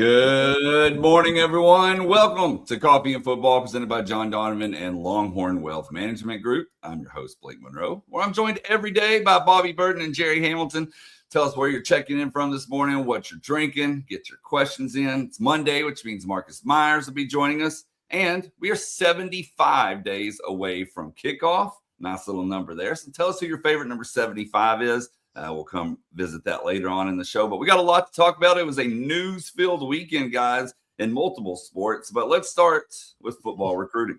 Good morning, everyone. Welcome to Coffee and Football, presented by John Donovan and Longhorn Wealth Management Group. I'm your host, Blake Monroe, where I'm joined every day by Bobby Burton and Jerry Hamilton. Tell us where you're checking in from this morning, what you're drinking, get your questions in. It's Monday, which means Marcus Myers will be joining us, and we are 75 days away from kickoff. Nice little number there. So tell us who your favorite number 75 is. We'll come visit that later on in the show. But we got a lot to talk about. It was a news-filled weekend, guys, in multiple sports. But let's start with football recruiting.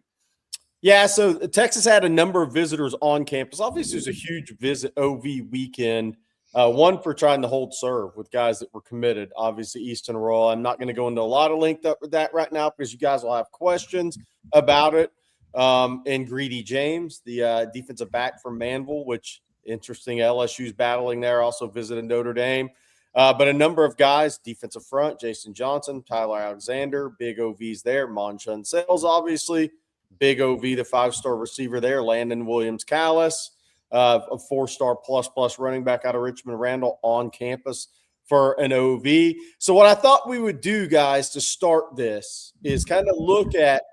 Yeah, so Texas had a number of visitors on campus. Obviously, it was a huge OV weekend. One for trying to hold serve with guys that were committed. Obviously, Easton Royal. I'm not going to go into a lot of length with that right now because you guys will have questions about it. And Greedy James, the defensive back from Manville, which – interesting. LSU's battling there, also visited Notre Dame. But a number of guys, defensive front, Jason Johnson, Tyler Alexander, big OVs there. Monshun Sales, obviously. Big OV, the five-star receiver there. Landon Williams-Callis, a four-star plus running back out of Richmond Randall on campus for an OV. So what I thought we would do, guys, to start this is kind of look at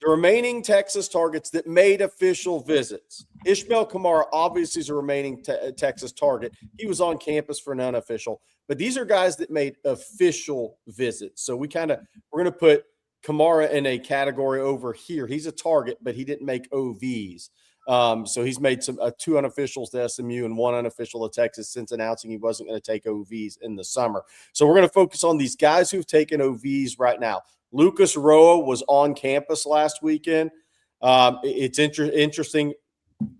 the remaining Texas targets that made official visits. Ishmael Kamara obviously is a remaining Texas target. He was on campus for an unofficial, but these are guys that made official visits. So we're going to put Kamara in a category over here. He's a target, but he didn't make OVs. So he's made two unofficials to SMU and one unofficial to Texas since announcing he wasn't going to take OVs in the summer. So we're going to focus on these guys who've taken OVs right now. Lucas Roa was on campus last weekend. It's interesting.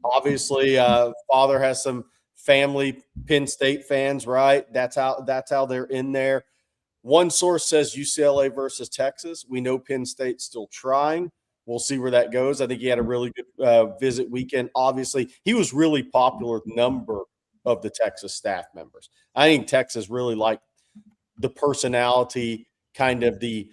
Obviously, father has some family Penn State fans, right? That's how they're in there. One source says UCLA versus Texas. We know Penn State's still trying. We'll see where that goes. I think he had a really good visit weekend. Obviously, he was really popular with a number of the Texas staff members. I think Texas really liked the personality, kind of the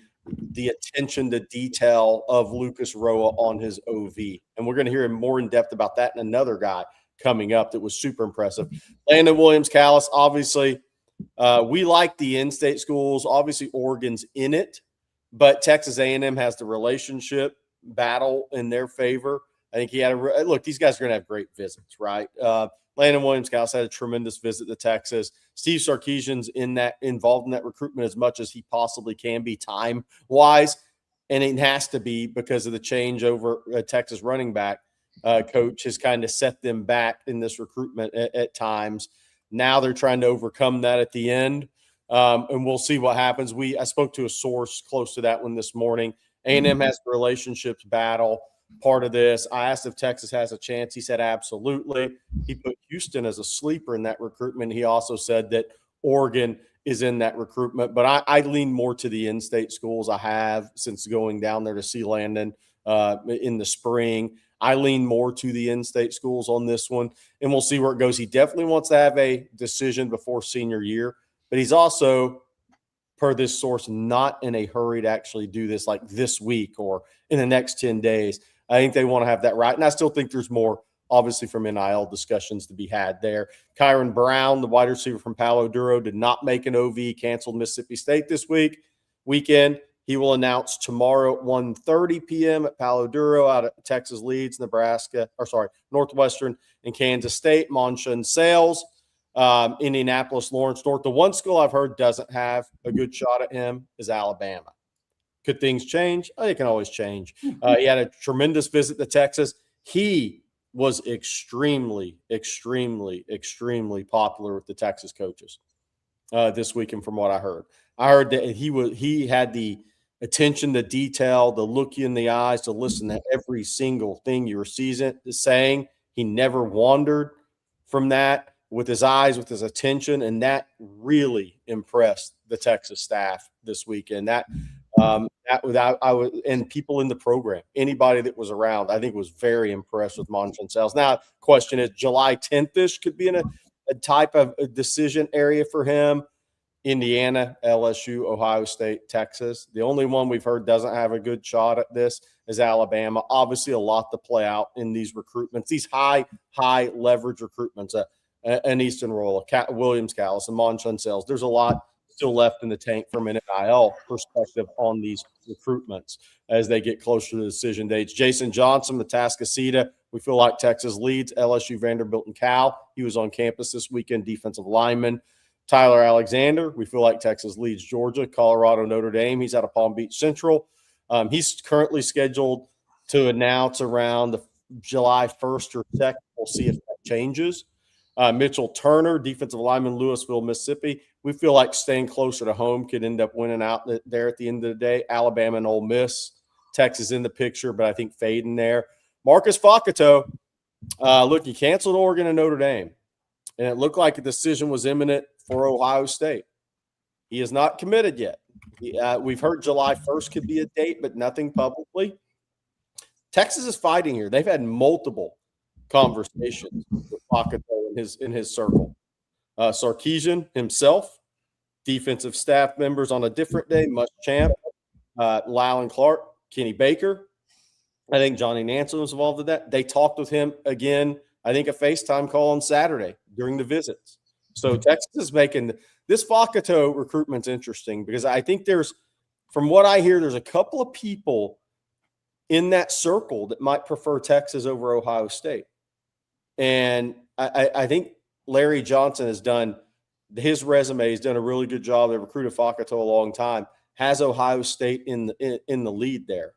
attention to detail of Lucas Roa on his OV. And we're going to hear him more in depth about that and another guy coming up that was super impressive. Landon Williams-Callis, obviously, we like the in-state schools. Obviously, Oregon's in it, but Texas A&M has the relationship battle in their favor. I think he had look, these guys are going to have great visits, right? Landon Williams-Callis had a tremendous visit to Texas. Steve Sarkisian's involved in that recruitment as much as he possibly can be time-wise, and it has to be because of the change over Texas running back coach has kind of set them back in this recruitment at times. Now they're trying to overcome that at the end, and we'll see what happens. I spoke to a source close to that one this morning. A&M has the relationships battle part of this. I asked if Texas has a chance. He said absolutely. He put Houston as a sleeper in that recruitment. He also said that Oregon is in that recruitment. But I lean more to the in-state schools. I have since going down there to see Landon in the spring. I lean more to the in-state schools on this one, and we'll see where it goes. He definitely wants to have a decision before senior year, but he's also, per this source, not in a hurry to actually do this like this week or in the next 10 days. I think they want to have that right. And I still think there's more, obviously, from NIL discussions to be had there. Kyron Brown, the wide receiver from Palo Duro, did not make an OV, canceled Mississippi State this weekend. He will announce tomorrow at 1:30 p.m. at Palo Duro out at Texas Leeds, Northwestern and Kansas State. Monshun Sales, Indianapolis, Lawrence North. The one school I've heard doesn't have a good shot at him is Alabama. Could things change? Oh, they can always change. He had a tremendous visit to Texas. He was extremely, extremely, extremely popular with the Texas coaches this weekend from what I heard. I heard that he had the attention to detail, the look you in the eyes, to listen to every single thing you were saying. He never wandered from that with his eyes, with his attention, and that really impressed the Texas staff this weekend. And people in the program, anybody that was around, I think was very impressed with Monshun Sales. Now, question is, July 10th-ish could be in a type of a decision area for him. Indiana, LSU, Ohio State, Texas. The only one we've heard doesn't have a good shot at this is Alabama. Obviously, a lot to play out in these recruitments, these high leverage recruitments. An Easton Royal, Williams-Callis, and Monshun Sales. There's a lot still left in the tank from an NIL perspective on these recruitments as they get closer to the decision dates. Jason Johnson, the Tascasita, we feel like Texas leads. LSU, Vanderbilt, and Cal. He was on campus this weekend, defensive lineman. Tyler Alexander, we feel like Texas leads. Georgia, Colorado, Notre Dame. He's out of Palm Beach Central. He's currently scheduled to announce around the July 1st or 2nd. We'll see if that changes. Mitchell Turner, defensive lineman, Louisville, Mississippi. We feel like staying closer to home could end up winning out there at the end of the day. Alabama and Ole Miss. Texas in the picture, but I think fading there. Marcus Fakato, look, he canceled Oregon and Notre Dame, and it looked like a decision was imminent for Ohio State. He is not committed yet. We've heard July 1st could be a date, but nothing publicly. Texas is fighting here. They've had multiple conversations with Fakato in his circle. Sarkisian himself, defensive staff members on a different day, Muschamp, Lylan Clark, Kenny Baker. I think Johnny Nansen was involved in that. They talked with him again, I think a FaceTime call on Saturday during the visits. So Texas is making this Fakato recruitment's interesting because I think from what I hear, there's a couple of people in that circle that might prefer Texas over Ohio State. And I think Larry Johnson has done his resume. He's done a really good job. They recruited Fakato a long time. Has Ohio State in the lead there.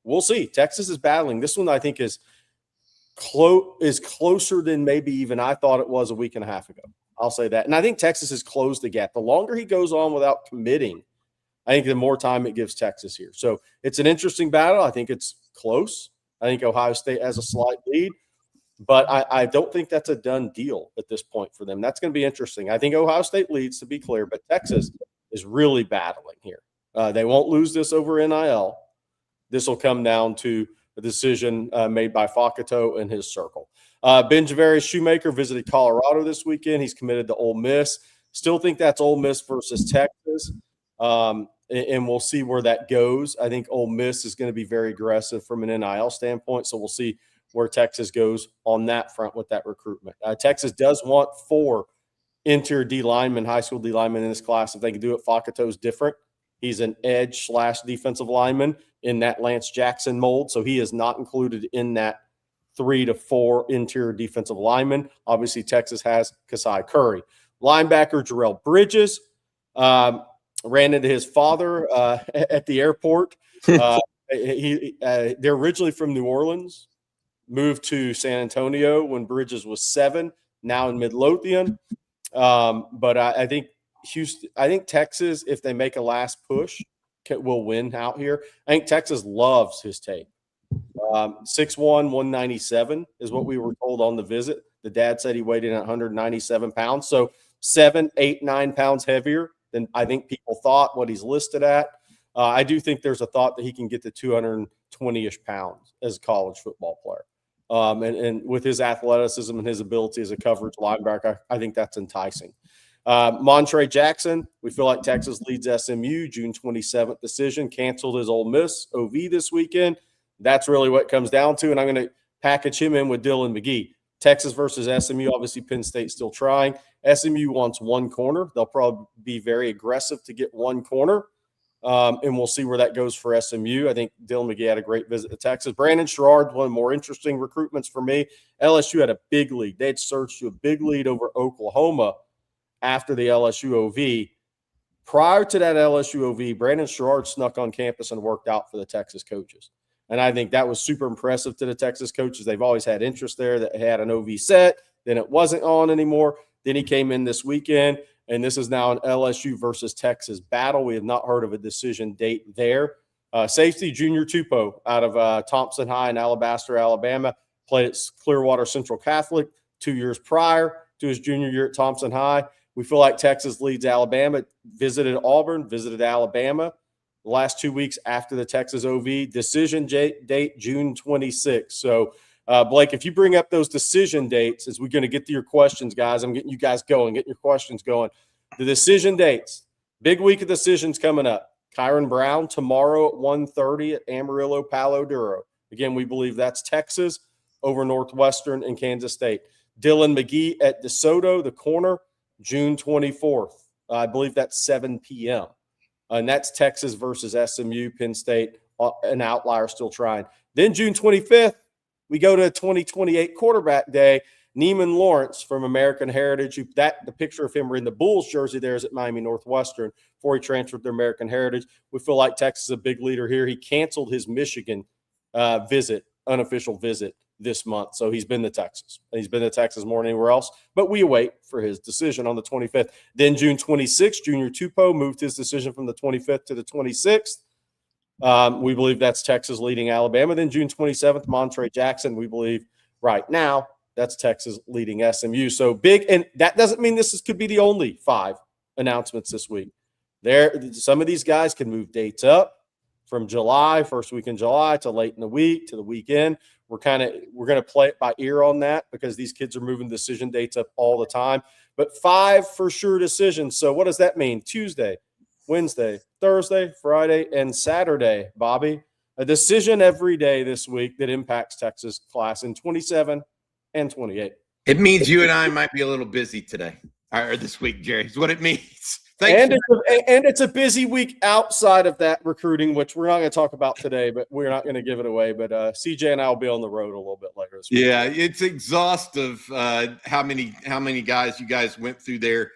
We'll see. Texas is battling. This one I think is closer than maybe even I thought it was a week and a half ago. I'll say that. And I think Texas has closed the gap. The longer he goes on without committing, I think the more time it gives Texas here. So it's an interesting battle. I think it's close. I think Ohio State has a slight lead, but I don't think that's a done deal at this point for them. That's going to be interesting. I think Ohio State leads, to be clear, but Texas is really battling here. They won't lose this over NIL. This will come down to a decision made by Fakato and his circle. Ben Javarius Shoemaker visited Colorado this weekend. He's committed to Ole Miss. Still think that's Ole Miss versus Texas, and we'll see where that goes. I think Ole Miss is going to be very aggressive from an NIL standpoint, so we'll see where Texas goes on that front with that recruitment. Texas does want 4 interior D linemen, high school D linemen in this class. If they can do it, Fakato's different. He's an edge / defensive lineman in that Lance Jackson mold, so he is not included in that 3 to 4 interior defensive linemen. Obviously, Texas has Kasai Curry. Linebacker Jarrell Bridges ran into his father at the airport. They're originally from New Orleans, moved to San Antonio when Bridges was 7, now in Midlothian. But I think Texas, if they make a last push, will win out here. I think Texas loves his tape. 6'1", 197 is what we were told on the visit. The dad said he weighed in at 197 pounds. So 7, 8, 9 pounds heavier than I think people thought what he's listed at. I do think there's a thought that he can get to 220-ish pounds as a college football player. And with his athleticism and his ability as a coverage linebacker, I think that's enticing. Montre Jackson, we feel like Texas leads SMU, June 27th decision, canceled his Ole Miss OV this weekend. That's really what it comes down to, and I'm going to package him in with Dylan McGee. Texas versus SMU, obviously Penn State still trying. SMU wants 1 corner. They'll probably be very aggressive to get 1 corner, and we'll see where that goes for SMU. I think Dylan McGee had a great visit to Texas. Brandon Sherrard, one of the more interesting recruitments for me. LSU had a big lead. They had surged to a big lead over Oklahoma after the LSU OV. Prior to that LSU OV, Brandon Sherrard snuck on campus and worked out for the Texas coaches. And I think that was super impressive to the Texas coaches. They've always had interest there that had an OV set. Then it wasn't on anymore. Then he came in this weekend, and this is now an LSU versus Texas battle. We have not heard of a decision date there. Safety Junior Tupou out of Thompson High in Alabaster, Alabama, played at Clearwater Central Catholic 2 years prior to his junior year at Thompson High. We feel like Texas leads Alabama, visited Auburn, visited Alabama the last 2 weeks after the Texas OV. Decision date, June 26th. So, Blake, if you bring up those decision dates, as we're going to get to your questions, guys, I'm getting you guys going, getting your questions going. The decision dates, big week of decisions coming up. Kyron Brown tomorrow at 1:30 at Amarillo, Palo Duro. Again, we believe that's Texas over Northwestern and Kansas State. Dylan McGee at DeSoto, the corner, June 24th. I believe that's 7 p.m. And that's Texas versus SMU, Penn State, an outlier still trying. Then June 25th, we go to 2028 quarterback day. Neiman Lawrence from American Heritage, the picture of him in the Bulls jersey there is at Miami Northwestern before he transferred to American Heritage. We feel like Texas is a big leader here. He canceled his Michigan unofficial visit this month. So he's been to Texas. He's been to Texas more than anywhere else, but we await for his decision on the 25th. Then June 26th, Junior Tupou moved his decision from the 25th to the 26th. We believe that's Texas leading Alabama. Then June 27th, Montre Jackson, we believe right now that's Texas leading SMU. So big, and that doesn't mean could be the only 5 announcements this week. Some of these guys can move dates up from July, first week in July, to late in the week, to the weekend. We're going to play it by ear on that because these kids are moving decision dates up all the time. But 5 for sure decisions. So what does that mean? Tuesday, Wednesday, Thursday, Friday, and Saturday, Bobby. A decision every day this week that impacts Texas class in 27 and 28. It means you and I might be a little busy today or this week, Jerry, is what it means. And it's a busy week outside of that recruiting, which we're not going to talk about today, but we're not going to give it away. But CJ and I will be on the road a little bit later this week. Yeah, it's exhaustive how many guys you guys went through there,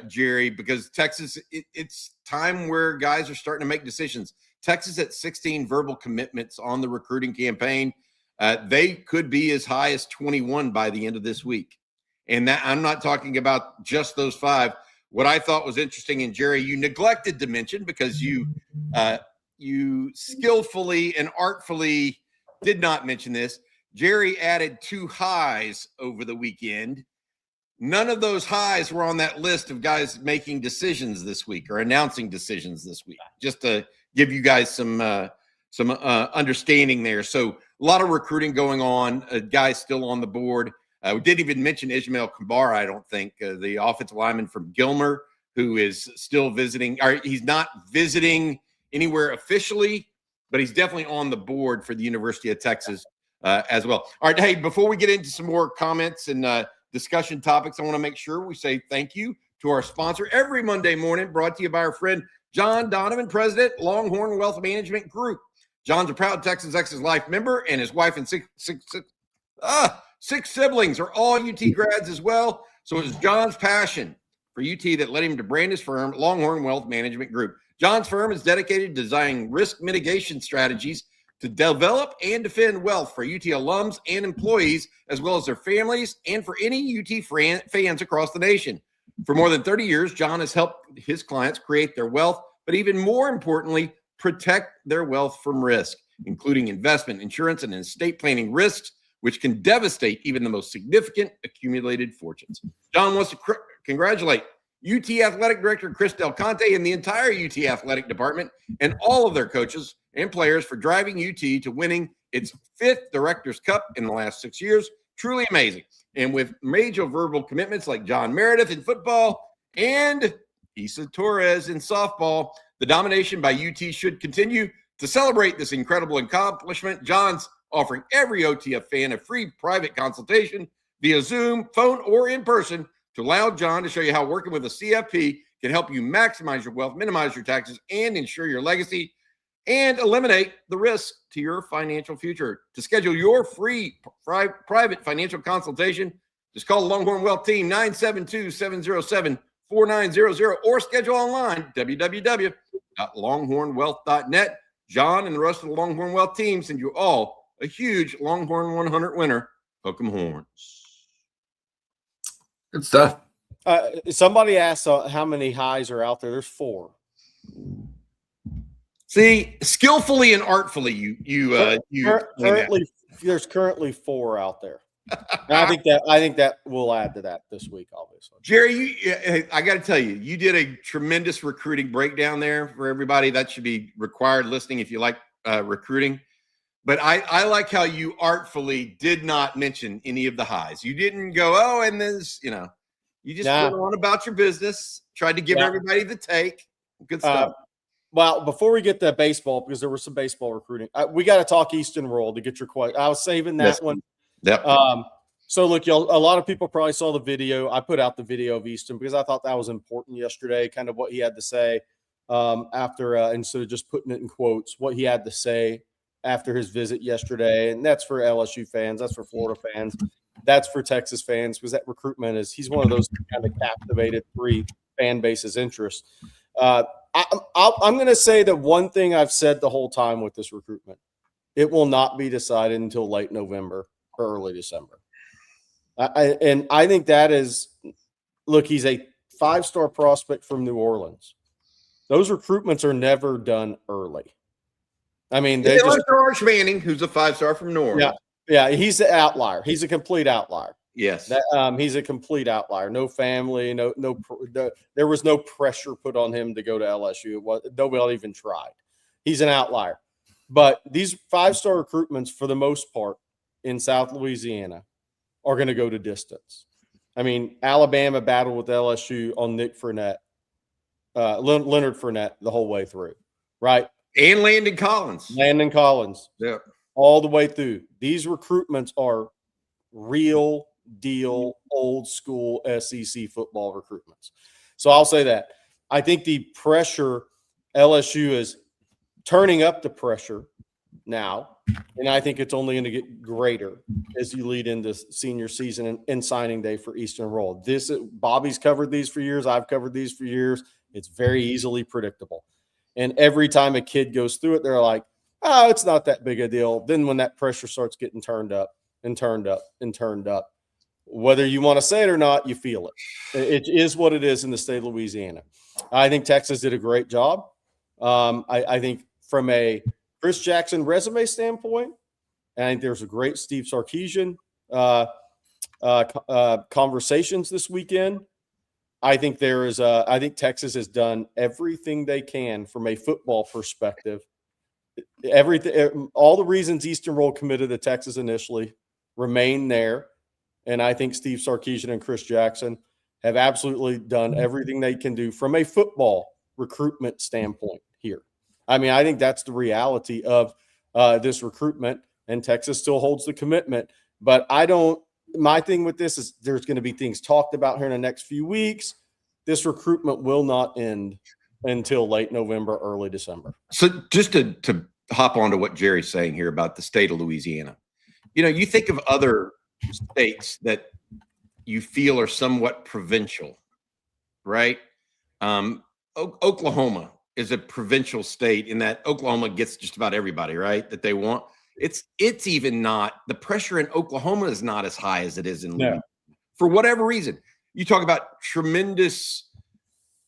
Jerry, because Texas, it's time where guys are starting to make decisions. Texas at 16 verbal commitments on the recruiting campaign. They could be as high as 21 by the end of this week. And that I'm not talking about just those 5. What I thought was interesting, and Jerry, you neglected to mention because you skillfully and artfully did not mention this. Jerry added 2 highs over the weekend. None of those highs were on that list of guys making decisions this week or announcing decisions this week, just to give you guys some understanding there. So a lot of recruiting going on, guys still on the board. We didn't even mention Ismail Kamara, I don't think, the offensive lineman from Gilmer, who is still visiting. Or he's not visiting anywhere officially, but he's definitely on the board for the University of Texas as well. All right, hey, before we get into some more comments and discussion topics, I want to make sure we say thank you to our sponsor every Monday morning, brought to you by our friend John Donovan, President, Longhorn Wealth Management Group. John's a proud Texas Exes Life member, and his wife and six siblings are all UT grads as well. So it's John's passion for UT that led him to brand his firm, Longhorn Wealth Management Group. John's firm is dedicated to designing risk mitigation strategies to develop and defend wealth for UT alums and employees, as well as their families and for any UT fans across the nation. For more than 30 years, John has helped his clients create their wealth, but even more importantly, protect their wealth from risk, including investment, insurance, and estate planning risks, which can devastate even the most significant accumulated fortunes. John wants to congratulate UT Athletic Director Chris Del Conte and the entire UT Athletic Department and all of their coaches and players for driving UT to winning its 5th Directors' Cup in the last 6 years. Truly amazing. And with major verbal commitments like John Meredith in football and Issa Torres in softball, the domination by UT should continue. To celebrate this incredible accomplishment, John's offering every OTF fan a free private consultation via Zoom, phone, or in person to allow John to show you how working with a CFP can help you maximize your wealth, minimize your taxes, and ensure your legacy, and eliminate the risk to your financial future. To schedule your free private financial consultation, just call the Longhorn Wealth Team, 972-707-4900, or schedule online, www.longhornwealth.net. John and the rest of the Longhorn Wealth Team send you all a huge Longhorn 100 winner. Hook 'em horns. Good stuff. Somebody asked how many highs are out there. There's 4. See, skillfully and artfully, there's currently 4 out there. I think that we'll add to that this week, obviously. Jerry, I got to tell you, you did a tremendous recruiting breakdown there for everybody. That should be required listening if you like recruiting. But I like how you artfully did not mention any of the highs. You didn't go, and there's, you just went on about your business, tried to give everybody the take. Good stuff. Well, before we get to baseball, because there was some baseball recruiting, we got to talk Eastern Roll to get your question. I was saving that one. Yep. So, look, y'all, a lot of people probably saw the video. I put out the video of Easton because I thought that was important yesterday, kind of what he had to say after, instead of just putting it in quotes, what he had to say after his visit yesterday. And that's for LSU fans. That's for Florida fans. That's for Texas fans, because that recruitment he's one of those kind of captivated 3 fan bases' interest. I'm going to say that one thing I've said the whole time with this recruitment, it will not be decided until late November or early December. And I think that is, look, he's a 5-star prospect from New Orleans. Those recruitments are never done early. I mean, they just Arch Manning, who's a 5-star from New Orleans. Yeah, he's the outlier. He's a complete outlier. Yes, he's a complete outlier. No family, there was no pressure put on him to go to LSU. Nobody even tried. He's an outlier. But these 5-star recruitments, for the most part, in South Louisiana, are going to go to distance. I mean, Alabama battled with LSU on Nick Fournette, Leonard Fournette the whole way through, right? And Landon Collins. Yeah. All the way through. These recruitments are real deal, old school SEC football recruitments. So I'll say that. I think the pressure, LSU is turning up the pressure now, and I think it's only going to get greater as you lead into senior season and signing day for Eastern Roll. Bobby's covered these for years. I've covered these for years. It's very easily predictable. And every time a kid goes through it, they're like, oh, it's not that big a deal. Then when that pressure starts getting turned up and turned up and turned up, whether you want to say it or not, you feel it. It is what it is in the state of Louisiana. I think Texas did a great job. I think from a Chris Jackson resume standpoint, and I think there's a great Steve Sarkisian conversations this weekend. I think I think Texas has done everything they can from a football perspective. Everything, all the reasons Eastern Roll committed to Texas initially remain there. And I think Steve Sarkisian and Chris Jackson have absolutely done everything they can do from a football recruitment standpoint here. I mean, I think that's the reality of this recruitment, and Texas still holds the commitment. But my thing with this is there's going to be things talked about here in the next few weeks. This recruitment will not end until late November, early December. So just to hop on to what Jerry's saying here about the state of Louisiana, you think of other states you feel are somewhat provincial, right? Oklahoma is a provincial state in that Oklahoma gets just about everybody, right, that they want. It's even not, the pressure in Oklahoma is not as high as it is in Louisiana. For whatever reason. You talk about tremendous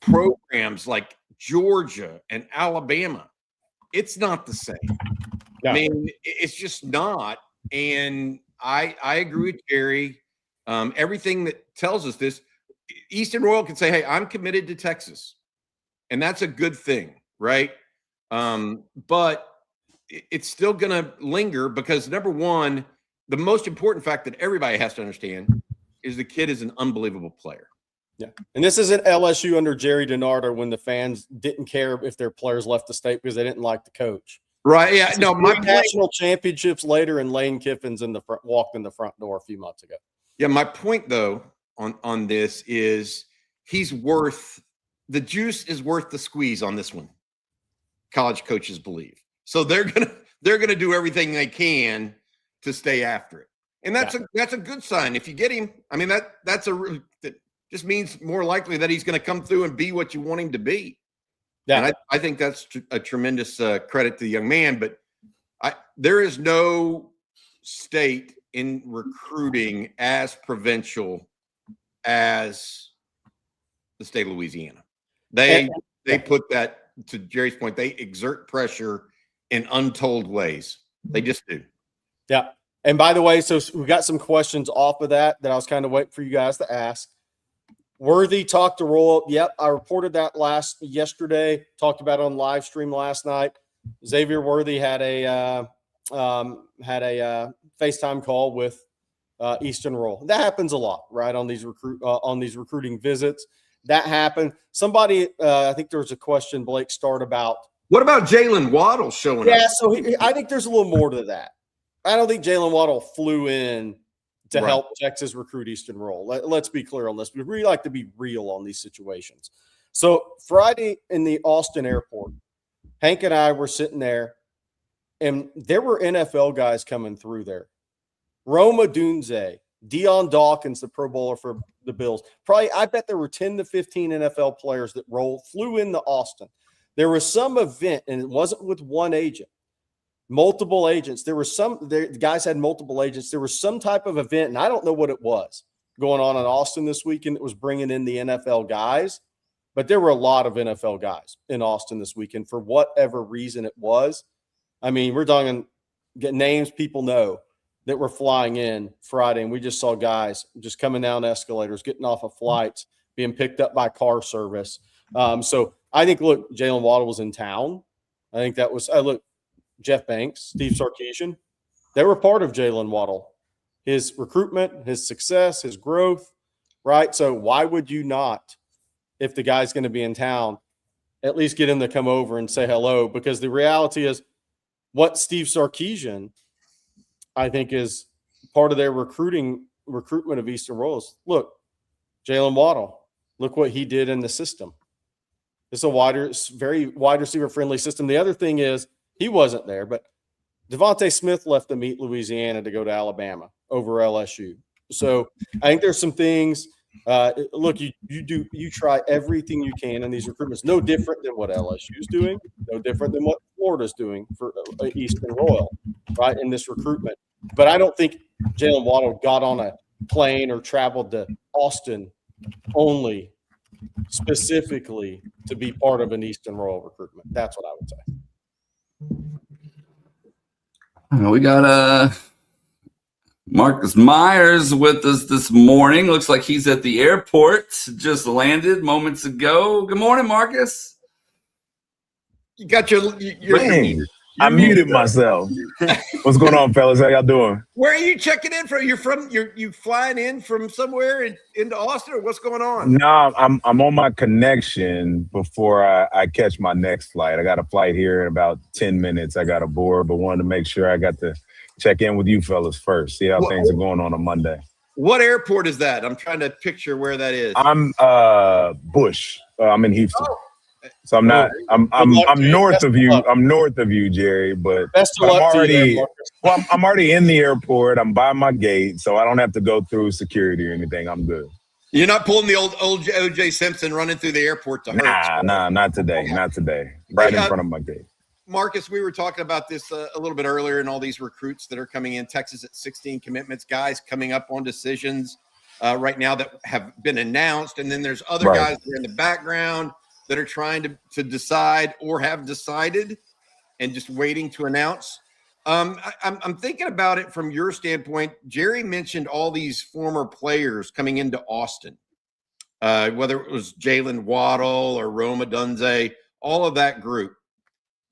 programs like Georgia and Alabama. It's not the same. Yeah. I mean, it's just not. And I agree with Jerry. Everything that tells us this, Eastern Royal can say, hey, I'm committed to Texas. And that's a good thing, right? But it's still going to linger because, number one, the most important fact that everybody has to understand is the kid is an unbelievable player. Yeah. And this isn't LSU under Jerry DiNardo when the fans didn't care if their players left the state because they didn't like the coach. Right. Yeah. No, my national championships later, and Lane Kiffin's walked in the front door a few months ago. Yeah. My point, though, on this is the juice is worth the squeeze on this one. College coaches believe. So they're gonna do everything they can to stay after it. And that's a good sign. If you get him, I mean, that just means more likely that he's going to come through and be what you want him to be. Yeah. And I think that's a tremendous credit to the young man. But there is no state in recruiting as provincial as the state of Louisiana. They put that, to Jerry's point, they exert pressure in untold ways. They just do. Yeah. And by the way, so we got some questions off of that I was kind of waiting for you guys to ask. Worthy talked to Roll. Yep, I reported that yesterday. Talked about it on live stream last night. Xavier Worthy had a FaceTime call with Eastern Roll. That happens a lot, right? On these recruiting visits, that happened. Somebody, I think there was a question Blake started about. What about Jalen Waddle showing up? Yeah, so I think there's a little more to that. I don't think Jalen Waddle flew in to help Texas recruit Eastern Roll. Let's be clear on this. We really like to be real on these situations. So Friday in the Austin airport, Hank and I were sitting there, and there were NFL guys coming through there. Roma Dunze, Deion Dawkins, the Pro Bowler for the Bills. Probably, I bet there were 10 to 15 NFL players that flew into Austin. There was some event, and it wasn't with one agent. Multiple agents. The guys had multiple agents. There was some type of event, and I don't know what it was going on in Austin this weekend that was bringing in the NFL guys, but there were a lot of NFL guys in Austin this weekend for whatever reason it was. I mean, we're talking get names people know that were flying in Friday, and we just saw guys just coming down escalators, getting off of flights, being picked up by car service. So I think, look, Jalen Waddle was in town. I think that was Jeff Banks, Steve Sarkisian, they were part of Jalen Waddle, his recruitment, his success, his growth, right? So why would you not, if the guy's going to be in town, at least get him to come over and say hello? Because the reality is what Steve Sarkisian, I think, is part of their recruitment of Eastern Royals. Look, Jalen Waddle, look what he did in the system. It's a very wide receiver friendly system. The other thing is, he wasn't there, but Devontae Smith left to meet Louisiana to go to Alabama over LSU. So I think there's some things. Look, you try everything you can in these recruitments. No different than what LSU is doing. No different than what Florida's doing for Eastern Royal, right, in this recruitment. But I don't think Jalen Waddle got on a plane or traveled to Austin only specifically to be part of an Eastern Royal recruitment. That's what I would say. We got Marcus Myers with us this morning. Looks like he's at the airport. Just landed moments ago. Good morning, Marcus. You got your I muted myself. What's going on, fellas? How y'all doing? Where are you checking in from? You flying in from somewhere into Austin, or what's going on? No, I'm on my connection before I catch my next flight. I got a flight here in about 10 minutes. I got aboard, but wanted to make sure I got to check in with you fellas first, see how things are going on Monday. What airport is that? I'm trying to picture where that is. I'm Bush. I'm in Houston. Oh. So I'm not. I'm north of you. I'm north of you, Jerry. But I'm already in the airport. I'm by my gate, so I don't have to go through security or anything. I'm good. You're not pulling the old O.J. Simpson running through the airport to hurt. Nah, not today. Not today. Right in front of my gate. Marcus, we were talking about this a little bit earlier, and all these recruits that are coming in. Texas at 16 commitments, guys coming up on decisions right now that have been announced, and then there's other guys that are in the background that are trying to decide or have decided and just waiting to announce. I'm thinking about it from your standpoint. Jerry mentioned all these former players coming into Austin, whether it was Jalen Waddle or Roma Dunze, all of that group.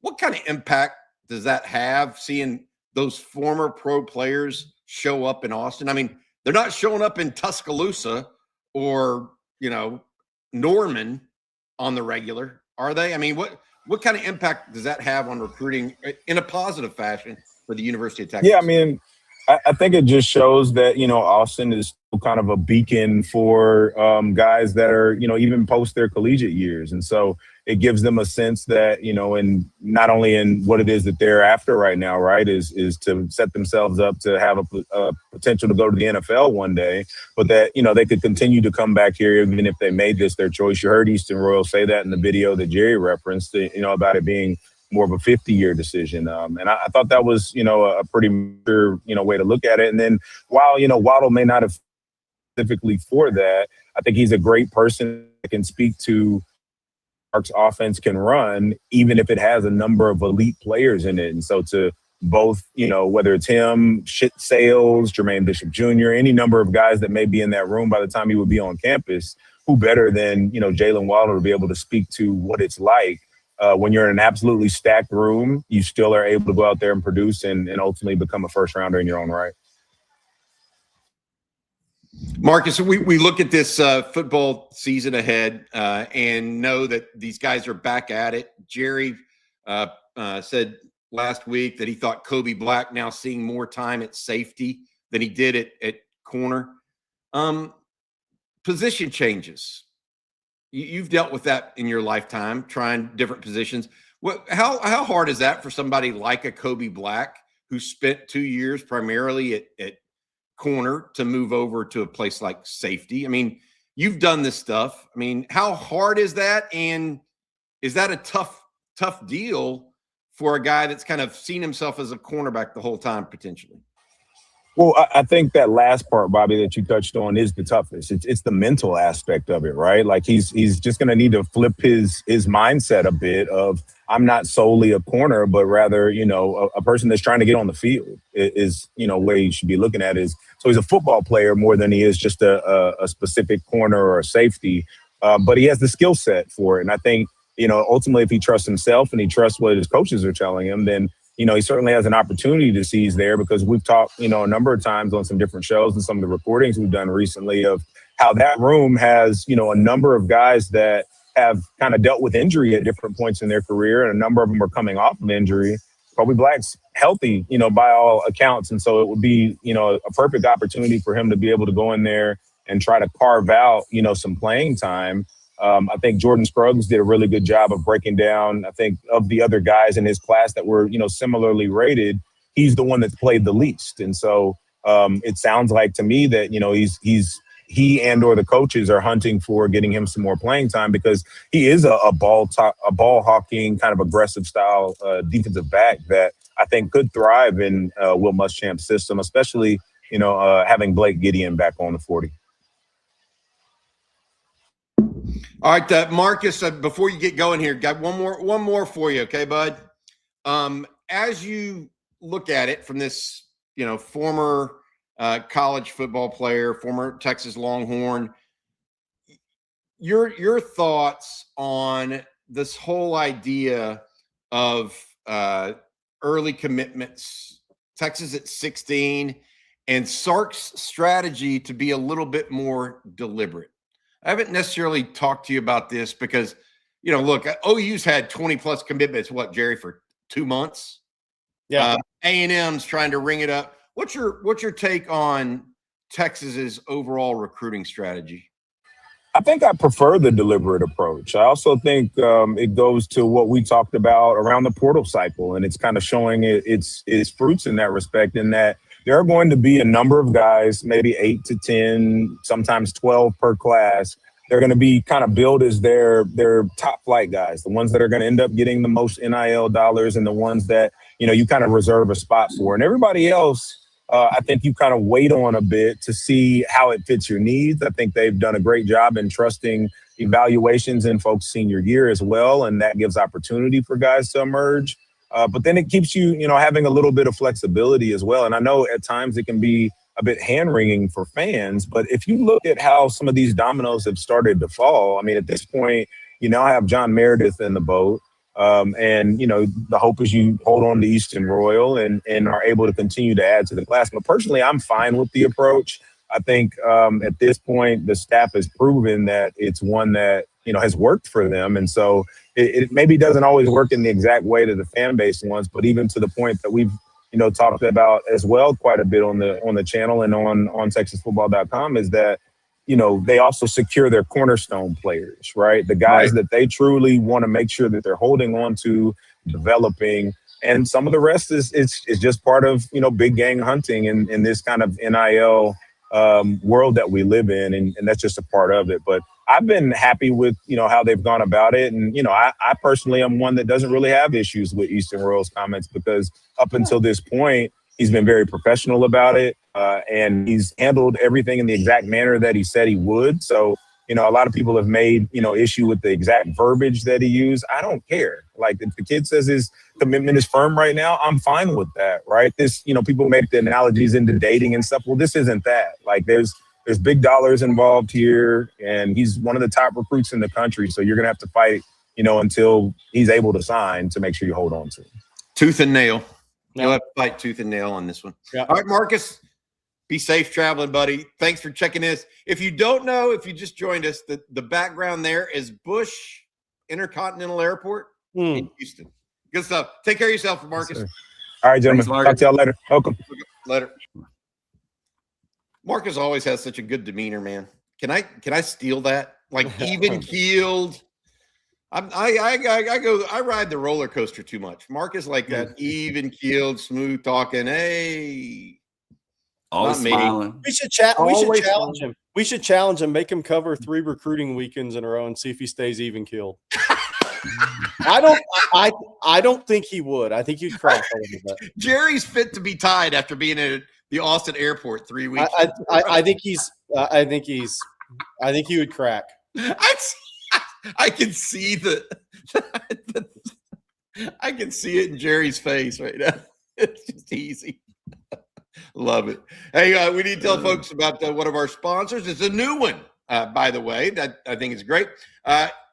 What kind of impact does that have, seeing those former pro players show up in Austin? I mean, they're not showing up in Tuscaloosa or, Norman on the regular, are they? I mean, what kind of impact does that have on recruiting in a positive fashion for the University of Texas? Yeah, I mean, I think it just shows that, Austin is kind of a beacon for guys that are, even post their collegiate years. And so it gives them a sense that, and not only in what it is that they're after right now, right, is to set themselves up to have a potential to go to the NFL one day, but that, they could continue to come back here even if they made this their choice. You heard Eastern Royal say that in the video that Jerry referenced, about it being more of a 50-year decision. And I thought that was, a pretty mature, way to look at it. And then while, Waddle may not have specifically for that, I think he's a great person that can speak to Mark's offense can run, even if it has a number of elite players in it. And so to both, whether it's him, Sales, Jermaine Bishop Jr., any number of guys that may be in that room by the time he would be on campus, who better than, Jalen Waddle to be able to speak to what it's like when you're in an absolutely stacked room, you still are able to go out there and produce and ultimately become a first rounder in your own right. Marcus, we look at this football season ahead and know that these guys are back at it. Jerry said last week that he thought Kobe Black now seeing more time at safety than he did at corner. Position changes. You've dealt with that in your lifetime, trying different positions. How hard is that for somebody like a Kobe Black who spent 2 years primarily at corner to move over to a place like safety? I mean, you've done this stuff. I mean, how hard is that? And is that a tough deal for a guy that's kind of seen himself as a cornerback the whole time, potentially? Well, I think that last part, Bobby, that you touched on is the toughest. It's the mental aspect of it, right? Like he's just going to need to flip his mindset a bit of, I'm not solely a corner, but rather, a person that's trying to get on the field is, way you should be looking at is. So he's a football player more than he is just a specific corner or a safety, but he has the skill set for it. And I think, ultimately, if he trusts himself and he trusts what his coaches are telling him, then he certainly has an opportunity to seize there, because we've talked, a number of times on some different shows and some of the recordings we've done recently of how that room has, a number of guys that have kind of dealt with injury at different points in their career. And a number of them are coming off of injury. Kobe Black's healthy, by all accounts. And so it would be, a perfect opportunity for him to be able to go in there and try to carve out, some playing time. I think Jordan Scruggs did a really good job of breaking down, I think, of the other guys in his class that were, similarly rated, he's the one that's played the least. And so it sounds like to me that, he and or the coaches are hunting for getting him some more playing time, because he is a ball hawking kind of aggressive style defensive back that I think could thrive in Will Muschamp's system, especially, having Blake Gideon back on the 40. All right, Marcus, before you get going here, got one more for you. Okay, bud. As you look at it from this, former college football player, former Texas Longhorn, your thoughts on this whole idea of early commitments, Texas at 16, and Sark's strategy to be a little bit more deliberate. I haven't necessarily talked to you about this because, look, OU's had 20 plus commitments. What, Jerry, for 2 months? Yeah. A&M's trying to ring it up. What's your take on Texas's overall recruiting strategy? I think I prefer the deliberate approach. I also think it goes to what we talked about around the portal cycle, and it's kind of showing its fruits in that respect, in that there are going to be a number of guys, maybe 8 to 10, sometimes 12 per class. They're going to be kind of billed as their top flight guys, the ones that are going to end up getting the most NIL dollars and the ones that, you kind of reserve a spot for. And everybody else, I think you kind of wait on a bit to see how it fits your needs. I think they've done a great job in trusting evaluations in folks' senior year as well, and that gives opportunity for guys to emerge. But then it keeps you, having a little bit of flexibility as well. And I know at times it can be a bit hand-wringing for fans, but if you look at how some of these dominoes have started to fall, I mean, at this point, you now have John Meredith in the boat. And, the hope is you hold on to Easton Royal and are able to continue to add to the class. But personally, I'm fine with the approach. I think at this point, the staff has proven that it's one that, has worked for them. And so it maybe doesn't always work in the exact way that the fan base wants, but even to the point that we've, talked about as well quite a bit on the channel and on TexasFootball.com is that, they also secure their cornerstone players, right? The guys that they truly want to make sure that they're holding on to, developing. And some of the rest is just part of, big gang hunting in this kind of NIL world that we live in. And that's just a part of it. But I've been happy with, how they've gone about it. And, I personally am one that doesn't really have issues with Easton Royal's comments, because up until this point, he's been very professional about it. And he's handled everything in the exact manner that he said he would. So, a lot of people have made, issue with the exact verbiage that he used. I don't care. Like, if the kid says his commitment is firm right now, I'm fine with that, right? This, people make the analogies into dating and stuff. Well, this isn't that. Like, there's big dollars involved here, and he's one of the top recruits in the country. So you're going to have to fight, until he's able to sign to make sure you hold on to him. Tooth and nail. You'll have to fight tooth and nail on this one. Yeah. All right, Marcus, be safe traveling, buddy. Thanks for checking this. If you don't know, if you just joined us, the background there is Bush Intercontinental Airport in Houston. Good stuff. Take care of yourself, Marcus. Yes, all right, gentlemen. Thanks, talk to y'all later. Welcome. Later. Marcus always has such a good demeanor, man. Can I steal that? Like even keeled. I ride the roller coaster too much. Marcus like that even keeled, smooth talking. Hey, always smiling. We should challenge him. We should challenge him. Make him cover 3 recruiting weekends in a row and see if he stays even keeled. I don't think he would. I think he'd crack a little bit. Jerry's fit to be tied after being at the Austin airport 3 weeks. I think he would crack. I can see I can see it in Jerry's face right now. It's just easy. Love it. Hey, we need to tell folks about one of our sponsors. It's a new one, by the way, that I think is great.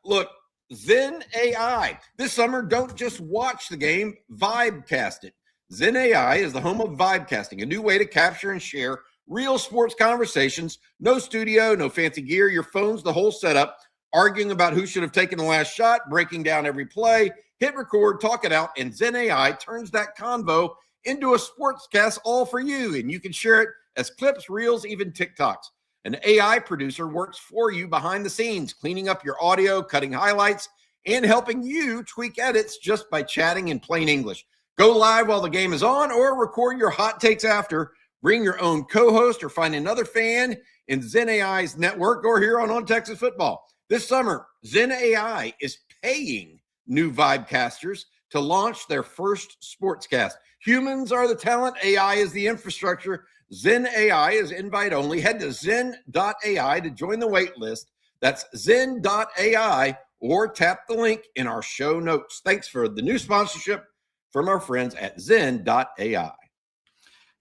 Look, Zen AI. This summer, don't just watch the game, vibecast it. Zen AI is the home of vibecasting, a new way to capture and share real sports conversations. No studio, no fancy gear. Your phone's the whole setup. Arguing about who should have taken the last shot, breaking down every play, hit record, talk it out, and Zen AI turns that convo into a sportscast all for you, and you can share it as clips, reels, even TikToks. An AI producer works for you behind the scenes, cleaning up your audio, cutting highlights, and helping you tweak edits just by chatting in plain English. Go live while the game is on or record your hot takes after. Bring your own co-host or find another fan in Zen AI's network or here on Texas Football. This summer, Zen AI is paying new Vibecasters to launch their first sportscast. Humans are the talent. AI is the infrastructure. Zen AI is invite only. Head to zen.ai to join the wait list. That's zen.ai or tap the link in our show notes. Thanks for the new sponsorship from our friends at zen.ai.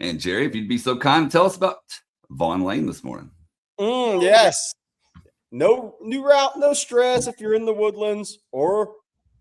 And Jerry, if you'd be so kind, tell us about Vaughn Lane this morning. Yes. No new route, no stress if you're in the Woodlands or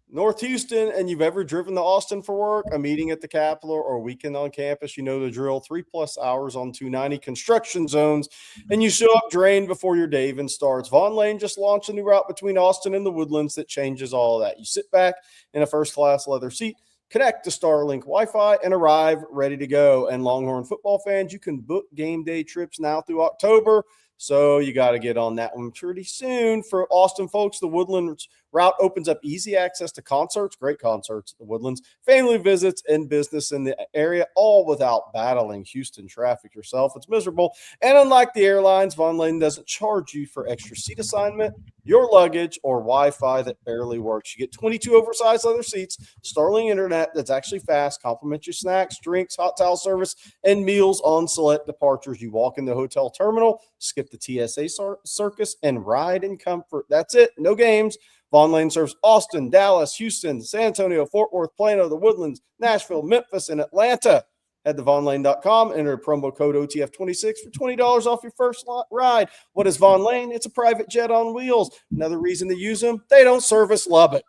North Houston and you've ever driven to Austin for work, a meeting at the Capitol, or a weekend on campus. You know the drill. 3+ hours on 290 construction zones, and you show up drained before your day even starts. Vaughn Lane just launched a new route between Austin and the Woodlands that changes all of that. You sit back in a first-class leather seat, connect to Starlink Wi-Fi, and arrive ready to go. And Longhorn football fans, you can book game day trips now through October. So you got to get on that one pretty soon. For Austin folks, the Woodlands route opens up easy access to concerts, great concerts at the Woodlands, family visits, and business in the area, all without battling Houston traffic yourself. It's miserable. And unlike the airlines, Vaughn Lane doesn't charge you for extra seat assignment, your luggage, or Wi-Fi that barely works. You get 22 oversized leather seats, Starlink internet that's actually fast, complimentary snacks, drinks, hot towel service, and meals on select departures. You walk in the hotel terminal, skip the TSA circus, and ride in comfort. That's it. No games. Vaughn Lane serves Austin, Dallas, Houston, San Antonio, Fort Worth, Plano, the Woodlands, Nashville, Memphis, and Atlanta. Head to VaughnLane.com, enter promo code OTF26 for $20 off your first ride. What is Vaughn Lane? It's a private jet on wheels. Another reason to use them, they don't service Lubbock.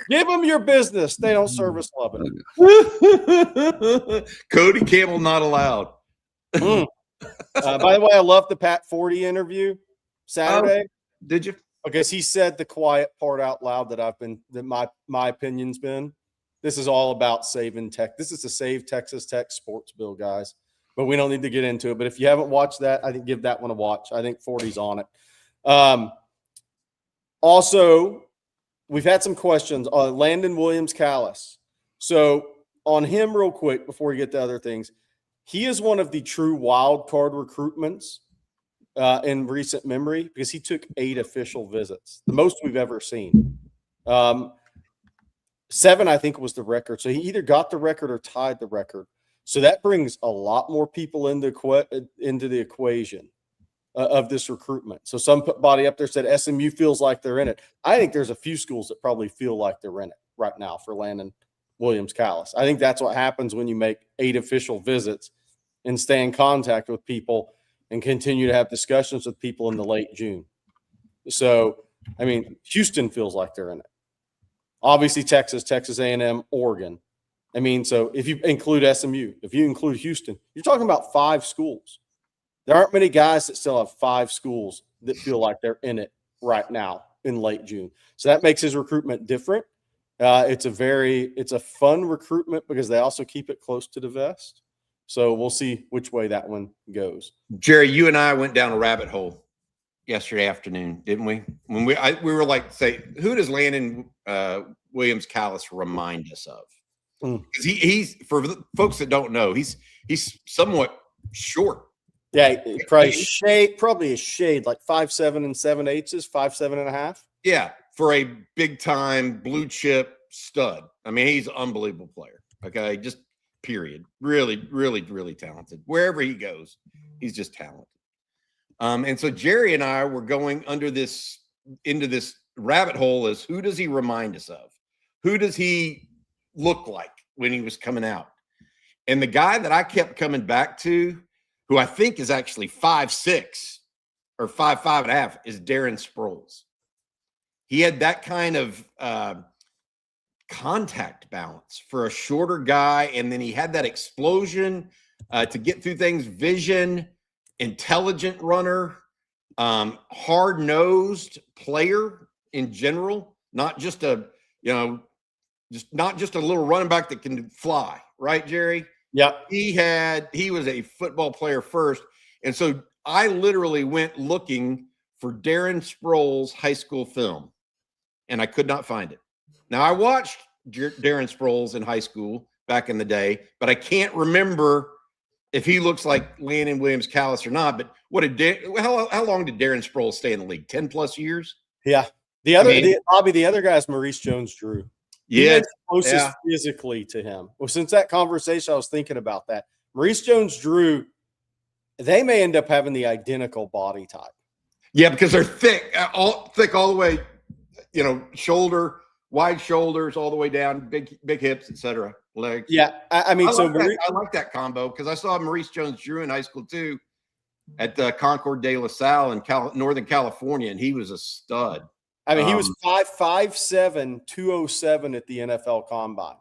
Give them your business. They don't service Lubbock. Cody Campbell not allowed. By the way, I love the Pat Forty interview Saturday. Did you? Because he said the quiet part out loud that my opinion's been. This is all about saving tech. This is to save Texas Tech sports bill, guys. But we don't need to get into it. But if you haven't watched that, I think give that one a watch. I think 40's on it. Also, we've had some questions on Landon Williams-Callis. So on him real quick before we get to other things, he is one of the true wild card recruitments in recent memory because he took 8 official visits, the most we've ever seen. 7, I think, was the record. So he either got the record or tied the record. So that brings a lot more people into the equation of this recruitment. So somebody up there said SMU feels like they're in it. I think there's a few schools that probably feel like they're in it right now for Landon Williams-Callis. I think that's what happens when you make 8 official visits and stay in contact with people and continue to have discussions with people in the late June. So, I mean, Houston feels like they're in it. Obviously, Texas A&M, Oregon. I mean, so if you include SMU, if you include Houston, you're talking about 5 schools. There aren't many guys that still have 5 schools that feel like they're in it right now in late June. So that makes his recruitment different. It's a fun recruitment because they also keep it close to the vest. So we'll see which way that one goes. Jerry, you and I went down a rabbit hole yesterday afternoon, didn't we? When we were like, say, who does Landon Williams Callis remind us of? Because he's, for the folks that don't know, he's somewhat short. Yeah, probably a shade like 5'7" and 7/8, 5'7.5". Yeah, for a big time blue chip stud. I mean, he's an unbelievable player. Okay, just period. Really, really, really talented. Wherever he goes, he's just talented. And so Jerry and I were going into this rabbit hole as who does he remind us of? Who does he look like when he was coming out? And the guy that I kept coming back to, who I think is actually 5'6" or 5'5.5", is Darren Sproles. He had that kind of contact balance for a shorter guy, and then he had that explosion to get through things, vision, intelligent runner, hard-nosed player in general, not just a little running back that can fly, right, Jerry? Yeah. He was a football player first. And so I literally went looking for Darren Sproles' high school film, and I could not find it. Now, I watched Darren Sproles in high school back in the day, but I can't remember if he looks like Landon Williams Callis or not. But how long did Darren Sproles stay in the league? 10 plus years? Yeah. The other guy is Maurice Jones-Drew. Yeah. Closest physically to him. Well, since that conversation, I was thinking about that. Maurice Jones-Drew, they may end up having the identical body type. Yeah, because they're thick all the way, wide shoulders all the way down, big hips, etc. Legs. Yeah, I like that combo because I saw Maurice Jones-Drew in high school too, at the Concord de La Salle in Northern California, and he was a stud. I mean, he was 5'7", 207 at the NFL Combine.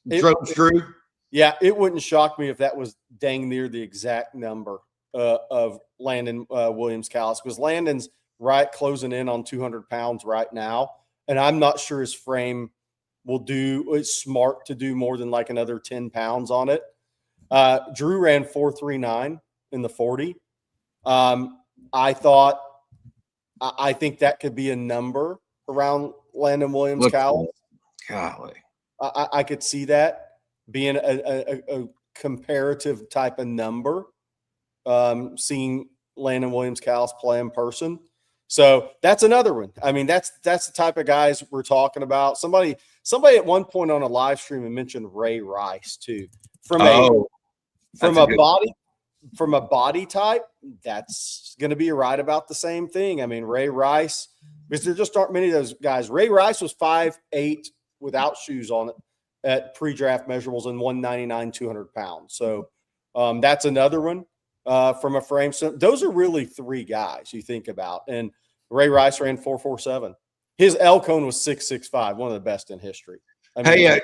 Drew? Yeah, it wouldn't shock me if that was dang near the exact number of Landon Williams Callis, because Landon's closing in on 200 pounds right now, and I'm not sure his frame it's smart to do more than like another 10 pounds on it. Drew ran 4.39 in the 40. I think that could be a number around Landon Williams Callis. Golly. I could see that being a comparative type of number, seeing Landon Williams Callis play in person. So that's another one. I mean, that's the type of guys we're talking about. Somebody at one point on a live stream had mentioned Ray Rice too. From a body type, that's going to be right about the same thing. I mean, Ray Rice, because there just aren't many of those guys. Ray Rice was 5'8" without shoes on it at pre-draft measurables and 199, 200 pounds. So that's another one from a frame. So those are really three guys you think about. And Ray Rice ran 4.47. His L cone was 6.65, one of the best in history. I mean,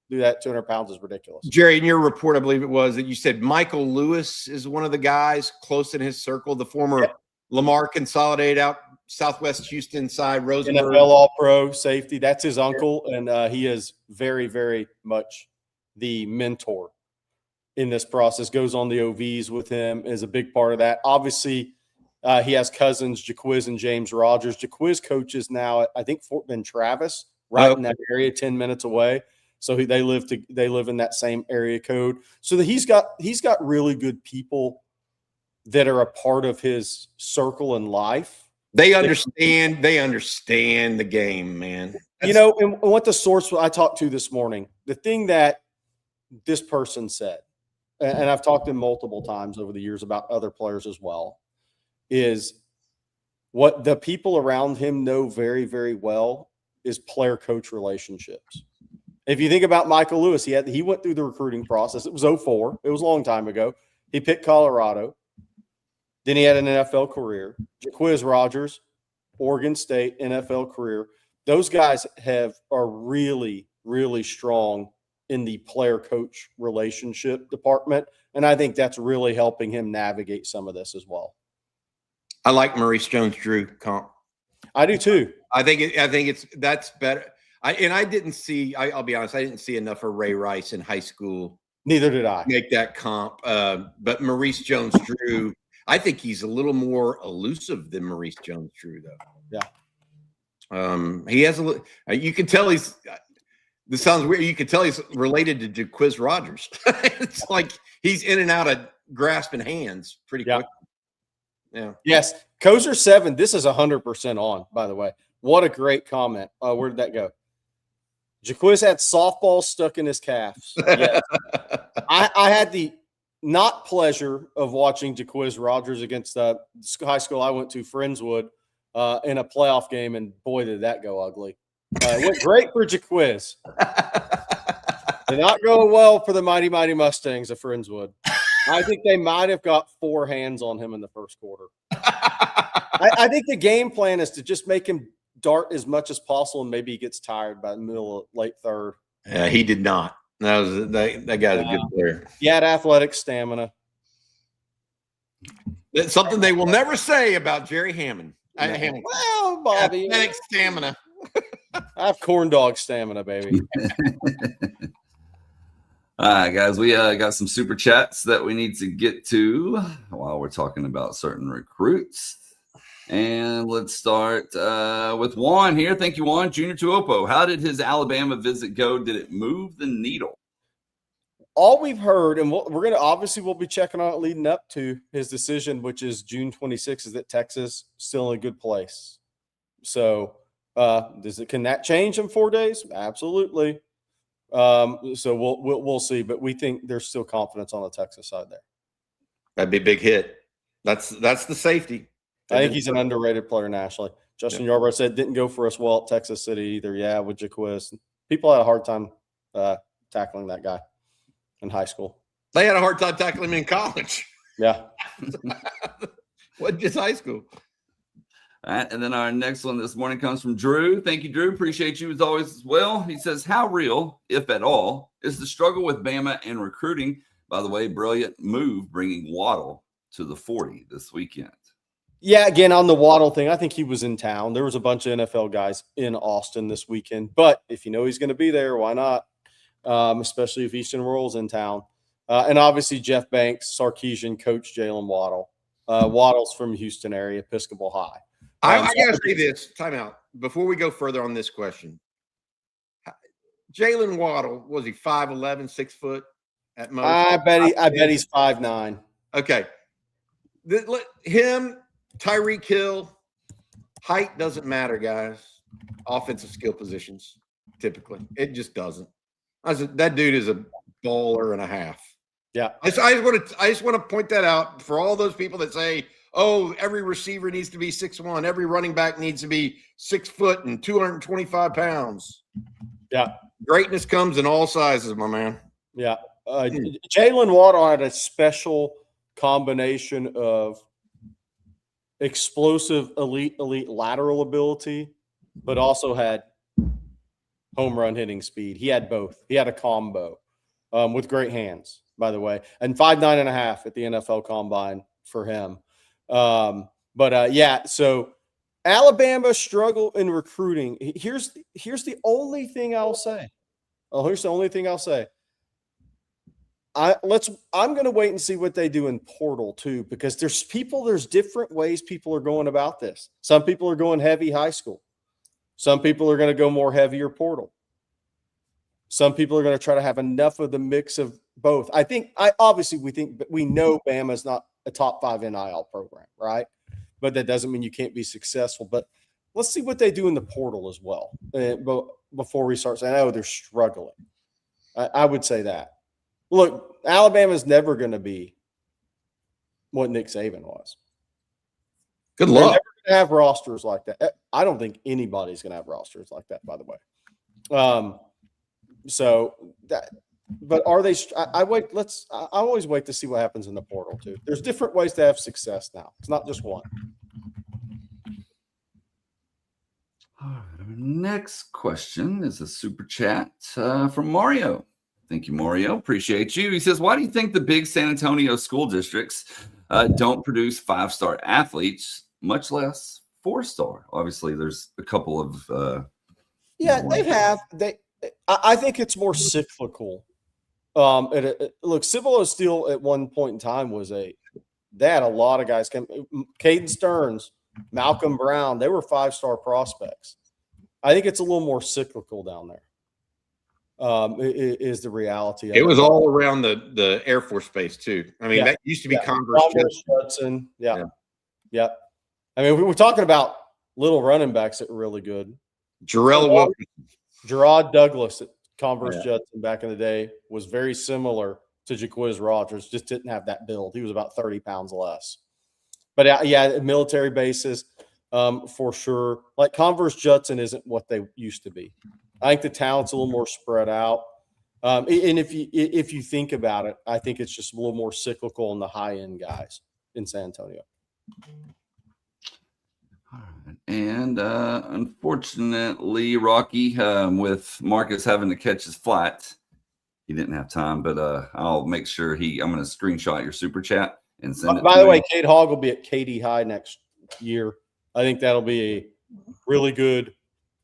do that 200 pounds is ridiculous. Jerry, in your report, I believe it was that you said Michael Lewis is one of the guys close in his circle, the former Lamar Consolidated out Southwest Houston side, Rosenberg. NFL All-Pro safety. That's his uncle, and he is very, very much the mentor in this process. Goes on the OVs with him, is a big part of that. Obviously, he has cousins, Jaquiz and James Rogers. Jaquiz coaches now at, I think, Fort Bend Travis, in that area, 10 minutes away. So they live in that same area code. So that he's got really good people that are a part of his circle in life. They understand the game, man. And what the source I talked to this morning, the thing that this person said, and I've talked to him multiple times over the years about other players as well, is what the people around him know very, very well is player-coach relationships. If you think about Michael Lewis, he went through the recruiting process. It was 2004. It was a long time ago. He picked Colorado. Then he had an NFL career. Jaquiz Rogers, Oregon State, NFL career. Those guys are really, really strong in the player-coach relationship department, and I think that's really helping him navigate some of this as well. I like Maurice Jones-Drew comp. I do too. I think that's better. I'll be honest, I didn't see enough of Ray Rice in high school. Neither did I. Make that comp. But Maurice Jones-Drew, I think he's a little more elusive than Maurice Jones-Drew, though. Yeah. He has you can tell he's. This sounds weird. You can tell he's related to Jaquiz Rogers. It's like he's in and out of grasping hands pretty quick. Yeah. Yes. Kozer 7. This is 100% on, by the way. What a great comment. Where did that go? Jaquiz had softballs stuck in his calves. Yes. I had the not pleasure of watching Jaquiz Rogers against the high school I went to, Friendswood, in a playoff game, and boy, did that go ugly. It went great for Jaquiz. Did not go well for the mighty Mustangs of Friendswood. I think they might have got 4 hands on him in the first quarter. I think the game plan is to just make him dart as much as possible, and maybe he gets tired by the middle of late third. Yeah, he did not. That guy's a good player. He had athletic stamina. That's something they will never say about Jerry Hammond. Hammond. Well, Bobby, athletic stamina. I have corn dog stamina, baby. All right, guys, we got some super chats that we need to get to while we're talking about certain recruits. And let's start with Juan here. Thank you, Juan. Junior Tuopo. How did his Alabama visit go? Did it move the needle? All we've heard, and we're going to obviously we'll be checking on it leading up to his decision, which is June 26th, is that Texas still in a good place. So can that change in 4 days? Absolutely. So we'll see, but we think there's still confidence on the Texas side there. That'd be a big hit. That's the safety. I think he's an underrated player nationally. Justin Yarbrough said didn't go for us well at Texas City either. Yeah, with Jaquiz. People had a hard time tackling that guy in high school. They had a hard time tackling him in college. Yeah. What just high school? All right, and then our next one this morning comes from Drew. Thank you, Drew. Appreciate you as always as well. He says, how real, if at all, is the struggle with Bama and recruiting? By the way, brilliant move bringing Waddle to the 40 this weekend. Yeah, again, on the Waddle thing, I think he was in town. There was a bunch of NFL guys in Austin this weekend. But if you know he's going to be there, why not? Especially if Easton Royal's in town. And obviously Jeff Banks, Sarkisian, coach Jalen Waddle. Waddle's from Houston area, Episcopal High. I got to say this. Time out. Before we go further on this question. Jalen Waddle, was he 5'11", 6 foot at most? I bet he's 5'9". Okay. Him, Tyreek Hill, height doesn't matter, guys. Offensive skill positions, typically. It just doesn't. That dude is a baller and a half. Yeah. I just want to point that out for all those people that say, oh, every receiver needs to be 6'1", every running back needs to be 6 foot and 225 pounds. Yeah. Greatness comes in all sizes, my man. Yeah. Jalen Waddle had a special combination of explosive elite lateral ability, but also had home run hitting speed. He had both. He had a combo with great hands, by the way, and 5'9.5" at the NFL Combine for him. So Alabama struggle in recruiting. Here's the only thing I'll say. I'm going to wait and see what they do in portal too, because there's different ways people are going about this. Some people are going heavy high school. Some people are going to go more heavier portal. Some people are going to try to have enough of the mix of both. We know Bama's not a top 5 NIL program, right? But that doesn't mean you can't be successful. But let's see what they do in the portal as well. Before we start saying, oh, they're struggling. I would say that. Look, Alabama's never going to be what Nick Saban was. Good They're luck. never going to have rosters like that. I don't think anybody's going to have rosters like that, by the way. But are they? I always wait to see what happens in the portal too. There's different ways to have success now. It's not just one. All right, our next question is a super chat from Mario. Thank you, Mario. Appreciate you. He says, why do you think the big San Antonio school districts don't produce 5-star athletes, much less 4-star? Obviously, there's a couple of they have. I think it's more cyclical. Look, Cibolo Steel at one point in time they had a lot of guys come. Caden Stearns, Malcolm Brown, they were 5-star prospects. I think it's a little more cyclical down there. Is the reality of it. It was all around the Air Force Base too. I mean, that used to be Converse Judson. Yeah. I mean, we were talking about little running backs that were really good. Gerard Douglas at Converse Judson back in the day was very similar to Jaquiz Rogers, just didn't have that build. He was about 30 pounds less. But military bases, for sure. Like Converse Judson isn't what they used to be. I think the talent's a little more spread out. And if you think about it, I think it's just a little more cyclical in the high-end guys in San Antonio. All right. And unfortunately, Rocky, with Marcus having to catch his flight, he didn't have time, but I'll make sure I'm going to screenshot your super chat and send it. By the way, Cade Hogg will be at Katy High next year. I think that'll be a really good.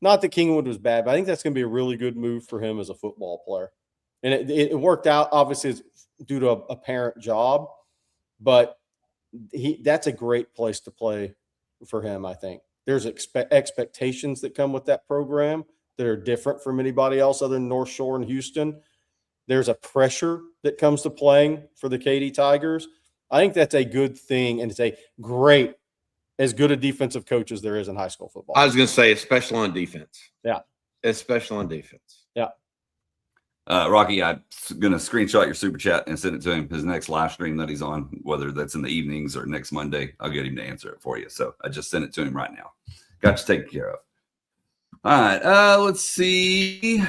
Not that Kingwood was bad, but I think that's going to be a really good move for him as a football player. And it worked out, obviously, due to a parent job, but that's a great place to play for him, I think. There's expectations that come with that program that are different from anybody else other than North Shore and Houston. There's a pressure that comes to playing for the Katy Tigers. I think that's a good thing, and it's as good a defensive coach as there is in high school football. I was going to say, especially on defense. Yeah. Especially on defense. Yeah. Rocky, I'm going to screenshot your super chat and send it to him. His next live stream that he's on, whether that's in the evenings or next Monday, I'll get him to answer it for you. So I just sent it to him right now. Got you taken care of. All right. Let's see.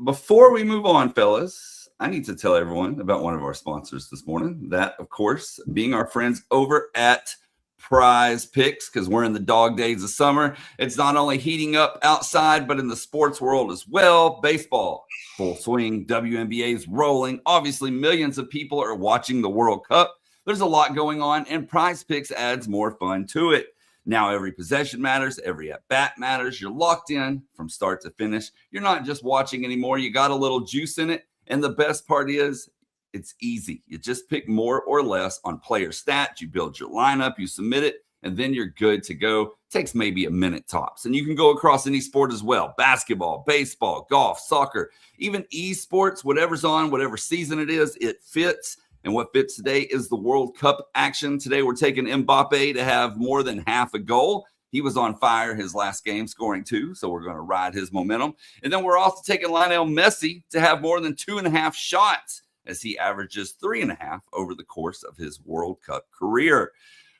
Before we move on, fellas, I need to tell everyone about one of our sponsors this morning. That, of course, being our friends over at Prize Picks, because we're in the dog days of summer. It's not only heating up outside, but in the sports world as well. Baseball, full swing. WNBA's rolling. Obviously, millions of people are watching the World Cup. There's a lot going on, and Prize Picks adds more fun to it. Now every possession matters. Every at-bat matters. You're locked in from start to finish. You're not just watching anymore. You got a little juice in it. And the best part is, it's easy. You just pick more or less on player stats. You build your lineup, you submit it, and then you're good to go. Takes maybe a minute tops. And you can go across any sport as well. Basketball, baseball, golf, soccer, even esports, whatever's on, whatever season it is, it fits. And what fits today is the World Cup action. Today we're taking Mbappe to have more than half a goal. He was on fire his last game, scoring 2, so we're going to ride his momentum. And then we're also taking Lionel Messi to have more than 2.5 shots, as he averages 3.5 over the course of his World Cup career.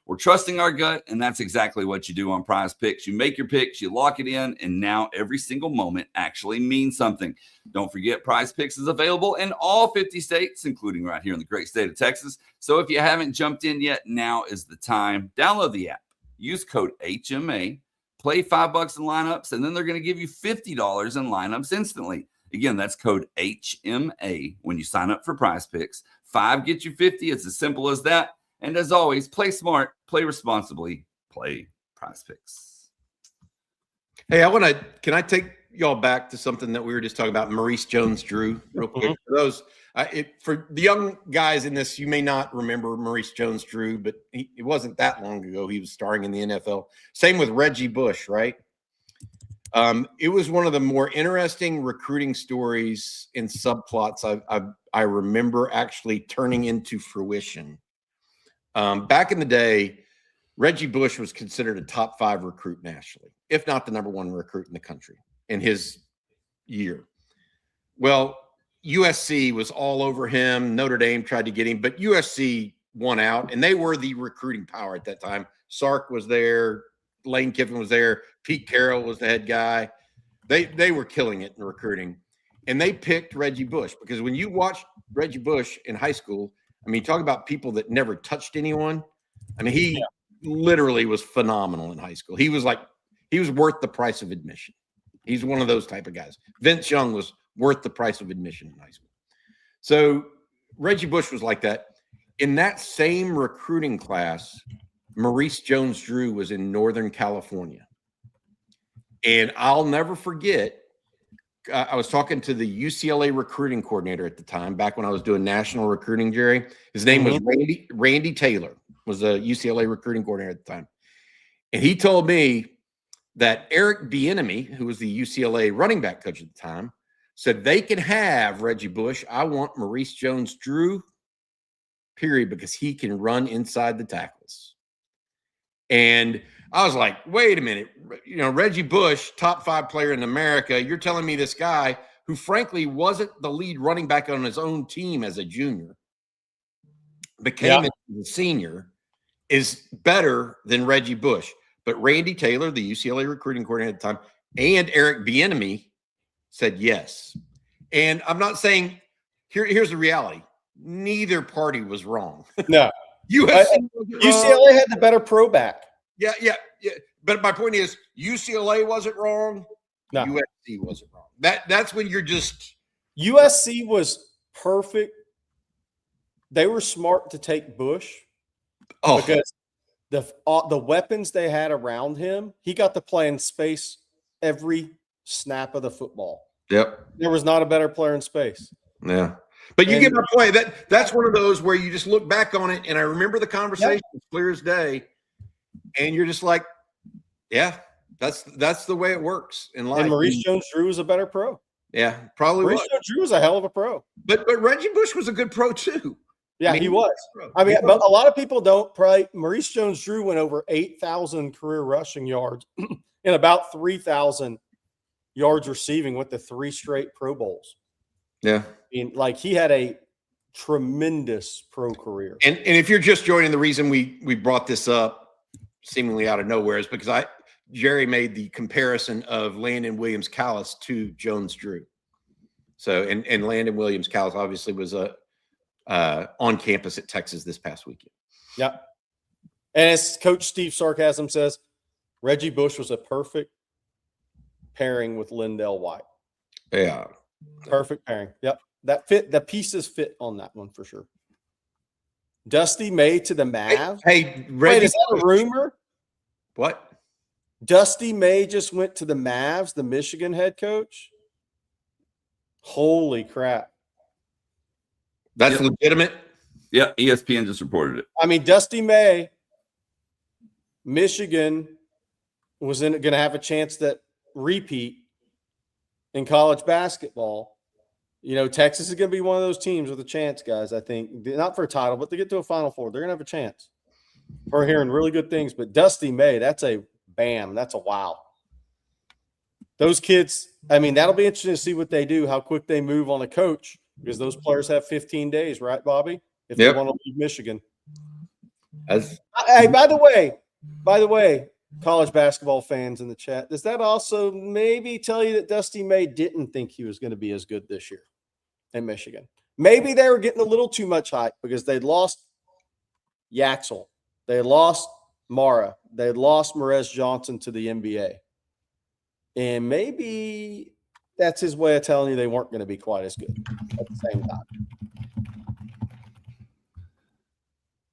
We're trusting our gut, and that's exactly what you do on Prize Picks. You make your picks, you lock it in, and now every single moment actually means something. Don't forget, Prize Picks is available in all 50 states, including right here in the great state of Texas. So if you haven't jumped in yet, now is the time. Download the app. Use code HMA. Play $5 in lineups, and then they're going to give you $50 in lineups instantly. Again, that's code HMA when you sign up for Prize Picks. 5 get you 50. It's as simple as that. And as always, play smart, play responsibly, play Prize Picks. Hey, can I take y'all back to something that we were just talking about, Maurice Jones-Drew, real quick? For those, for the young guys in this, you may not remember Maurice Jones-Drew, but it wasn't that long ago he was starring in the NFL. Same with Reggie Bush, right? It was one of the more interesting recruiting stories and subplots I remember actually turning into fruition. Back in the day, Reggie Bush was considered a top 5 recruit nationally, if not the number 1 recruit in the country in his year. Well, USC was all over him. Notre Dame tried to get him, but USC won out, and they were the recruiting power at that time. Sark was there. Lane Kiffin was there. Pete Carroll was the head guy. They were killing it in recruiting, and they picked Reggie Bush because when you watched Reggie Bush in high school, I mean, talk about people that never touched anyone. I mean, he literally was phenomenal in high school. He was worth the price of admission. He's one of those type of guys. Vince Young was worth the price of admission in high school. So Reggie Bush was like that. In that same recruiting class, Maurice Jones-Drew was in Northern California. And I'll never forget, I was talking to the UCLA recruiting coordinator at the time, back when I was doing national recruiting, Jerry. His name was Randy Taylor, was a UCLA recruiting coordinator at the time. And he told me that Eric Bieniemy, who was the UCLA running back coach at the time, said they can have Reggie Bush. I want Maurice Jones-Drew, period, because he can run inside the tackles. And I was like, wait a minute, Reggie Bush, top 5 player in America. You're telling me this guy who frankly wasn't the lead running back on his own team as a junior, became a senior, is better than Reggie Bush. But Randy Taylor, the UCLA recruiting coordinator at the time, and Eric Bieniemy said yes. And I'm not saying here's the reality. Neither party was wrong. No. UCLA had the better pro back. Yeah. But my point is, UCLA wasn't wrong. No. USC wasn't wrong. That's when you're just. USC was perfect. They were smart to take Bush because the weapons they had around him, he got to play in space every snap of the football. Yep. There was not a better player in space. Yeah. But you get my point. That's one of those where you just look back on it, and I remember the conversation clear as day, and you're just like, yeah, that's the way it works in life. And Maurice Jones-Drew was a better pro. Yeah, probably Maurice Jones-Drew was a hell of a pro. But Reggie Bush was a good pro too. Yeah, he was. I mean, but a lot of people don't probably. Maurice Jones-Drew went over 8,000 career rushing yards and about 3,000 yards receiving with the 3 straight Pro Bowls. Yeah. I mean, like, he had a tremendous pro career. And if you're just joining, the reason we brought this up seemingly out of nowhere is because Jerry made the comparison of Landon Williams-Callis to Jones-Drew. So, and Landon Williams-Callis obviously was on campus at Texas this past weekend. Yep. And as Coach Steve Sarcasm says, Reggie Bush was a perfect pairing with Lindell White. Yeah. Perfect pairing. Yep. That fit. The pieces fit on that one for sure. Dusty May to the Mavs. Hey, wait, is that a rumor? What? Dusty May just went to the Mavs, the Michigan head coach. Holy crap. That's legitimate? Yeah, ESPN just reported it. I mean, Dusty May, Michigan was going to have a chance that repeat in college basketball. Texas is going to be one of those teams with a chance, guys, I think. Not for a title, but to get to a Final Four. They're going to have a chance. We're hearing really good things. But Dusty May, that's a bam. That's a wow. Those kids, I mean, that'll be interesting to see what they do, how quick they move on a coach, because those players have 15 days, right, Bobby? If they want to leave Michigan. Hey, by the way, college basketball fans in the chat, does that also maybe tell you that Dusty May didn't think he was going to be as good this year in Michigan? Maybe they were getting a little too much hype because they'd lost Yaxel. They lost Mara. They lost Morez Johnson to the NBA. And maybe that's his way of telling you they weren't going to be quite as good at the same time.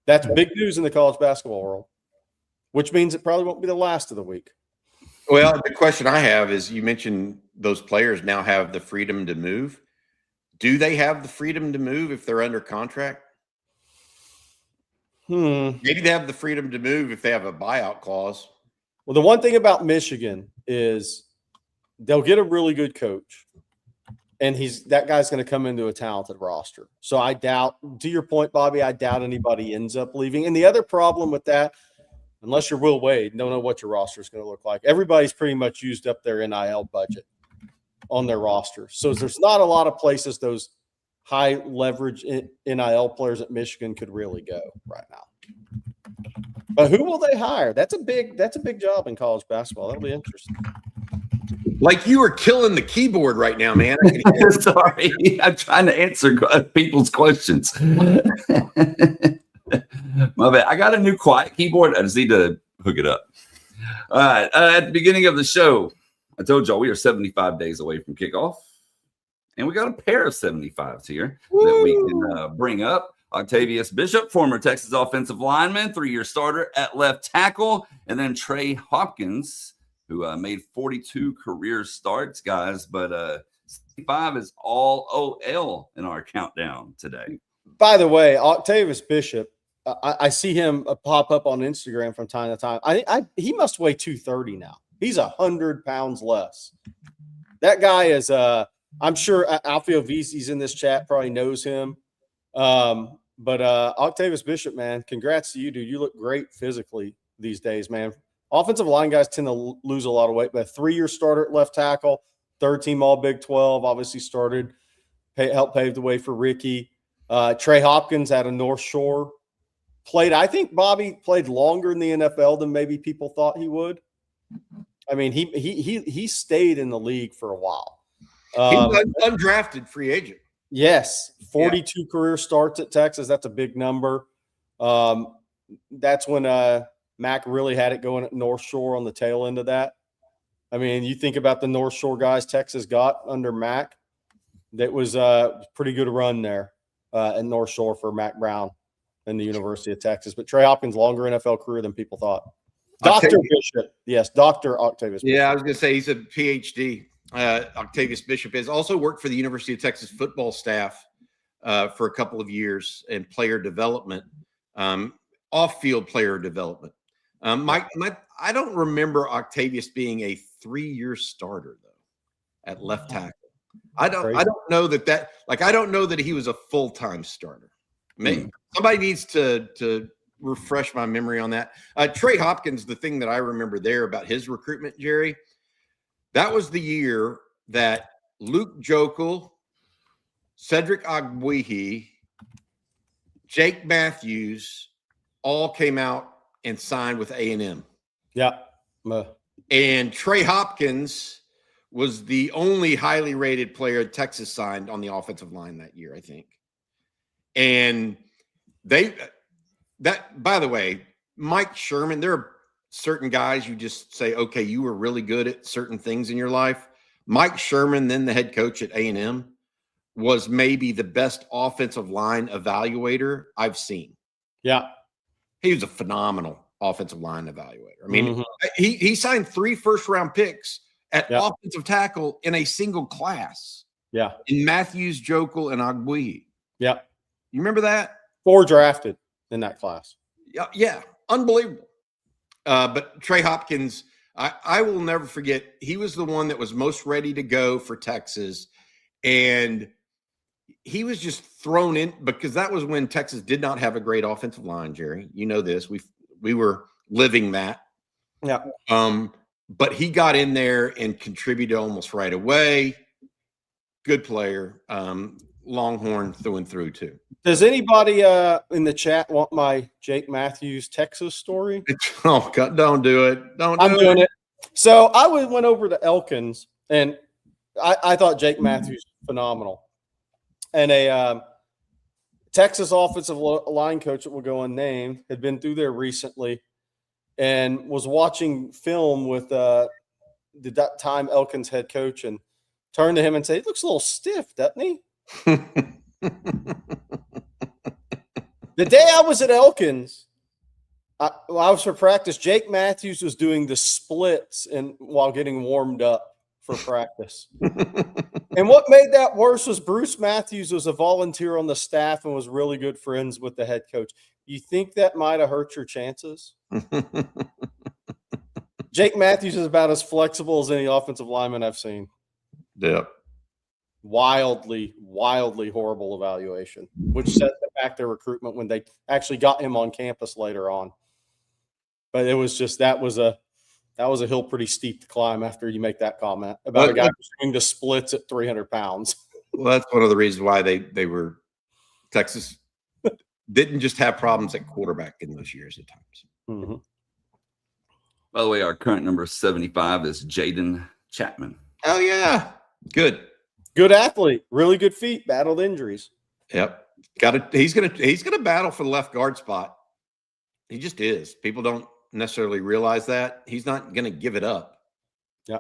That's big news in the college basketball world, which means it probably won't be the last of the week. Well, the question I have is, you mentioned those players now have the freedom to move. Do they have the freedom to move if they're under contract? Maybe they have the freedom to move if they have a buyout clause. Well, the one thing about Michigan is they'll get a really good coach, and that guy's going to come into a talented roster. So I doubt, to your point, Bobby, I doubt anybody ends up leaving. And the other problem with that, unless you're Will Wade, don't know what your roster is going to look like. Everybody's pretty much used up their NIL budget on their roster. So there's not a lot of places those high leverage NIL players at Michigan could really go right now. But who will they hire? That's a big job in college basketball. That'll be interesting. Like, you are killing the keyboard right now, man. Sorry, I'm trying to answer people's questions. My bad. I got a new quiet keyboard. I just need to hook it up. All right. At the beginning of the show, I told y'all we are 75 days away from kickoff. And we got a pair of 75s here that we can bring up. Octavius Bishop, former Texas offensive lineman, 3-year starter at left tackle. And then Trey Hopkins, who made 42 career starts, guys, but 5 is all OL in our countdown today. By the way, Octavius Bishop, I see him pop up on Instagram from time to time. He must weigh 230 now. He's 100 pounds less. That guy is, I'm sure Alfio Vizzi's in this chat, probably knows him. But Octavius Bishop, man, congrats to you, dude. You look great physically these days, man. Offensive line guys tend to lose a lot of weight, but a 3-year starter at left tackle, third team all Big 12, obviously helped pave the way for Ricky. Trey Hopkins out of North Shore I think Bobby played longer in the NFL than maybe people thought he would. I mean, he stayed in the league for a while. He was undrafted free agent. Yes, 42 career starts at Texas. That's a big number. That's when Mac really had it going at North Shore on the tail end of that. I mean, you think about the North Shore guys Texas got under Mac. That was a pretty good run there at North Shore for Mac Brown and the University of Texas. But Trey Hopkins, longer NFL career than people thought. Dr. Bishop. Yes, Dr. Octavius Bishop. Yeah, I was going to say he's a PhD. Octavius Bishop has also worked for the University of Texas football staff for a couple of years in player development, off-field player development. I don't remember Octavius being a 3-year starter though at left tackle. I don't know that I don't know that he was a full-time starter. Maybe somebody needs to refresh my memory on that. Trey Hopkins, the thing that I remember there about his recruitment, Jerry, that was the year that Luke Jokel, Cedric Ogbuehi, Jake Matthews all came out and signed with A&M. Yeah. And Trey Hopkins was the only highly rated player Texas signed on the offensive line that year, I think. And by the way, Mike Sherman, there are certain guys you just say, okay, you were really good at certain things in your life. Mike Sherman, then the head coach at A&M, was maybe the best offensive line evaluator I've seen. Yeah. He was a phenomenal offensive line evaluator. I mean, he signed 3 first-round picks at offensive tackle in a single class. Yeah. In Matthews, Jokel, and Ogbuehi. Yeah. You remember that? 4 drafted in that class. Yeah. Unbelievable. But Trey Hopkins, I will never forget, he was the one that was most ready to go for Texas. And he was just thrown in because that was when Texas did not have a great offensive line, Jerry. You know this. We were living that. Yeah. But he got in there and contributed almost right away. Good player. Longhorn through and through too. Does anybody in the chat want my Jake Matthews Texas story? Oh God, don't do it. I'm doing it. So I went over to Elkins, and I thought Jake Matthews was phenomenal. And a Texas offensive line coach that will go unnamed had been through there recently and was watching film with that time Elkins head coach and turned to him and said, "He looks a little stiff, doesn't he?" The day I was at Elkins, I was for practice. Jake Matthews was doing the splits while getting warmed up for practice. And what made that worse was Bruce Matthews was a volunteer on the staff and was really good friends with the head coach. You think that might have hurt your chances? Jake Matthews is about as flexible as any offensive lineman I've seen. Yeah. Wildly horrible evaluation, which set back their recruitment when they actually got him on campus later on. But it was just that was a hill pretty steep to climb after you make that comment about a guy who's doing the splits at 300 pounds. Well, that's one of the reasons why they were Texas didn't just have problems at quarterback in those years at times. Mm-hmm. By the way, our current number 75 is Jaden Chapman. Oh yeah, good athlete, really good feet, battled injuries. Yep, he's gonna battle for the left guard spot. He just is. People don't necessarily realize that. He's not gonna give it up. Yeah.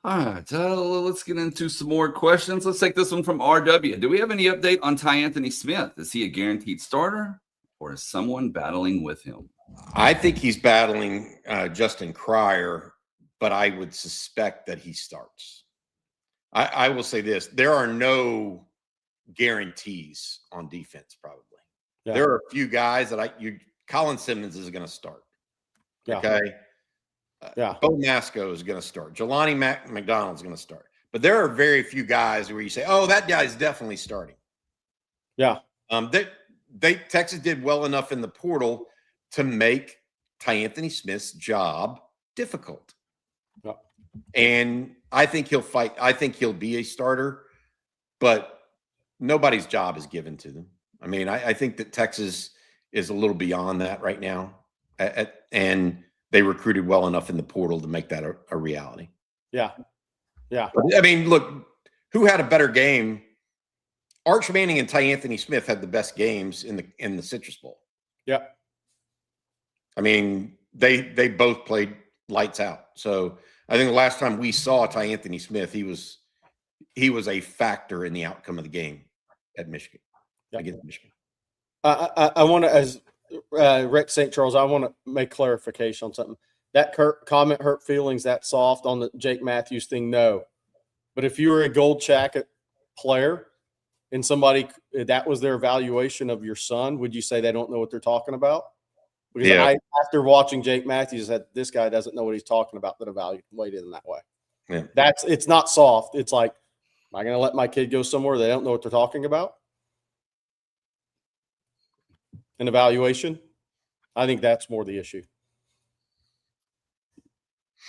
All right, let's get into some more questions. Let's take this one from RW. Do we have any update on Ty Anthony Smith? Is he a guaranteed starter, or is someone battling with him? I think he's battling Justin Cryer but I would suspect that he starts. I will say this: there are no guarantees on defense. Probably there are a few guys that Colin Simmons is going to start. Yeah. Okay. Bo Masco is going to start. Jelani McDonald's going to start. But there are very few guys where you say, "Oh, that guy's definitely starting." Yeah. Texas did well enough in the portal to make Anthony Smith's job difficult. Yeah. And I think he'll fight. I think he'll be a starter, but nobody's job is given to them. I mean, I think that Texas is a little beyond that right now. And they recruited well enough in the portal to make that a reality. Yeah. Yeah. I mean, look, who had a better game? Arch Manning and Anthony Smith had the best games in the Citrus Bowl. Yeah. I mean, they both played lights out. So I think the last time we saw Anthony Smith, he was a factor in the outcome of the game at Michigan against Michigan. I want to, as Rick St. Charles, I want to make clarification on something. That comment hurt feelings that soft on the Jake Matthews thing. No, but if you were a gold jacket player and somebody that was their evaluation of your son, would you say they don't know what they're talking about? Because after watching Jake Matthews, said this guy doesn't know what he's talking about that evaluated in that way. Yeah. It's not soft. It's like, am I going to let my kid go somewhere they don't know what they're talking about? An evaluation? I think that's more the issue.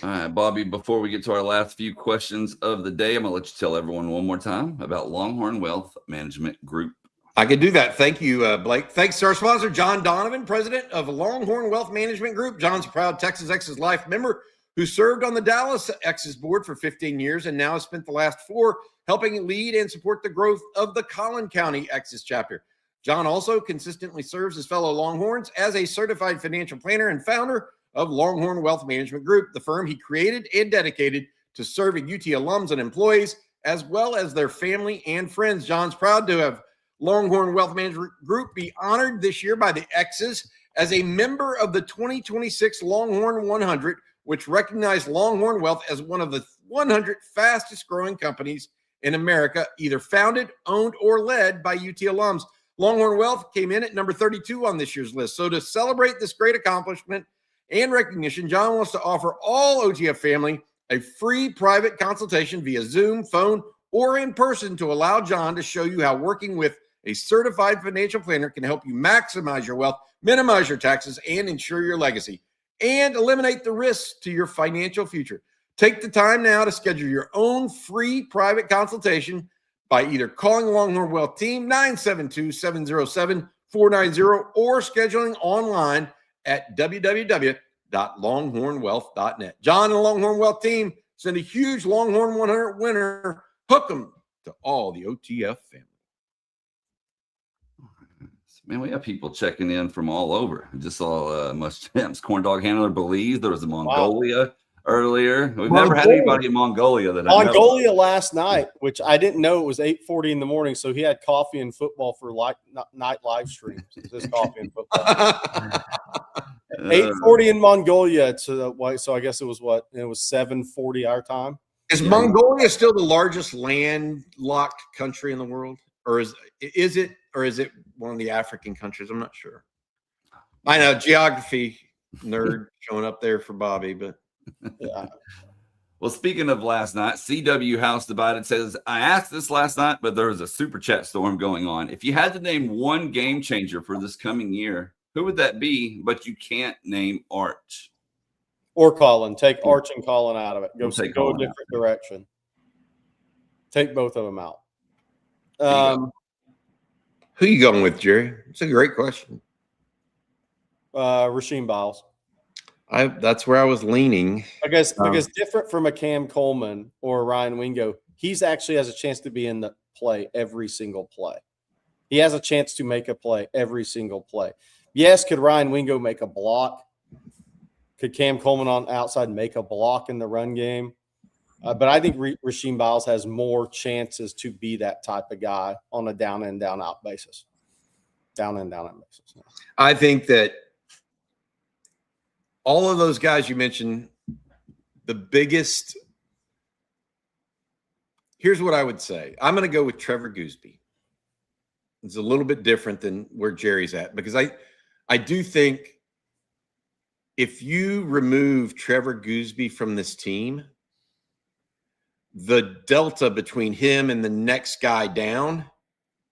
All right, Bobby, before we get to our last few questions of the day, I'm going to let you tell everyone one more time about Longhorn Wealth Management Group. I could do that. Thank you, Blake. Thanks to our sponsor, John Donovan, president of Longhorn Wealth Management Group. John's a proud Texas Exes Life member who served on the Dallas Exes board for 15 years and now has spent the last 4 helping lead and support the growth of the Collin County Exes chapter. John also consistently serves his fellow Longhorns as a certified financial planner and founder of Longhorn Wealth Management Group, the firm he created and dedicated to serving UT alums and employees, as well as their family and friends. John's proud to have Longhorn Wealth Management Group be honored this year by the Exes as a member of the 2026 Longhorn 100, which recognized Longhorn Wealth as one of the 100 fastest growing companies in America, either founded, owned, or led by UT alums. Longhorn Wealth came in at number 32 on this year's list. So to celebrate this great accomplishment and recognition, John wants to offer all OGF family a free private consultation via Zoom, phone, or in person to allow John to show you how working with a certified financial planner can help you maximize your wealth, minimize your taxes, and ensure your legacy, and eliminate the risks to your financial future. Take the time now to schedule your own free private consultation by either calling Longhorn Wealth Team 972-707-490 or scheduling online at www.longhornwealth.net. John and the Longhorn Wealth Team send a huge Longhorn 100 winner. Hook them to all the OTF family. Man, we have people checking in from all over. I just saw Muschamps, corn dog handler, Belize. There was a Mongolia earlier. We've never had anybody in Mongolia that I know. Last night, which I didn't know it was 8:40 in the morning, so he had coffee and football for night live streams. Just coffee and football. 8:40 in Mongolia. So I guess it was 7:40 our time. Is Mongolia still the largest landlocked country in the world, or is it one of the African countries? I'm not sure. I know geography nerd showing up there for Bobby, but yeah. Well, speaking of last night, CW House Divided says, I asked this last night, but there was a super chat storm going on. If you had to name one game changer for this coming year, who would that be? But you can't name Arch. Or Colin. Take Arch and Colin out of it. Go a different direction. Take both of them out. Who you going with, Jerry? It's a great question. Rasheem Biles. That's where I was leaning. Because different from a Cam Coleman or a Ryan Wingo, he's actually has a chance to be in the play every single play. He has a chance to make a play every single play. Yes, could Ryan Wingo make a block? Could Cam Coleman on outside make a block in the run game? But I think Rasheem Biles has more chances to be that type of guy on a down in, down out basis. Down in, down out basis. I think that all of those guys you mentioned, the biggest – here's what I would say. I'm going to go with Trevor Goosby. It's a little bit different than where Jerry's at because I do think if you remove Trevor Goosby from this team, the delta between him and the next guy down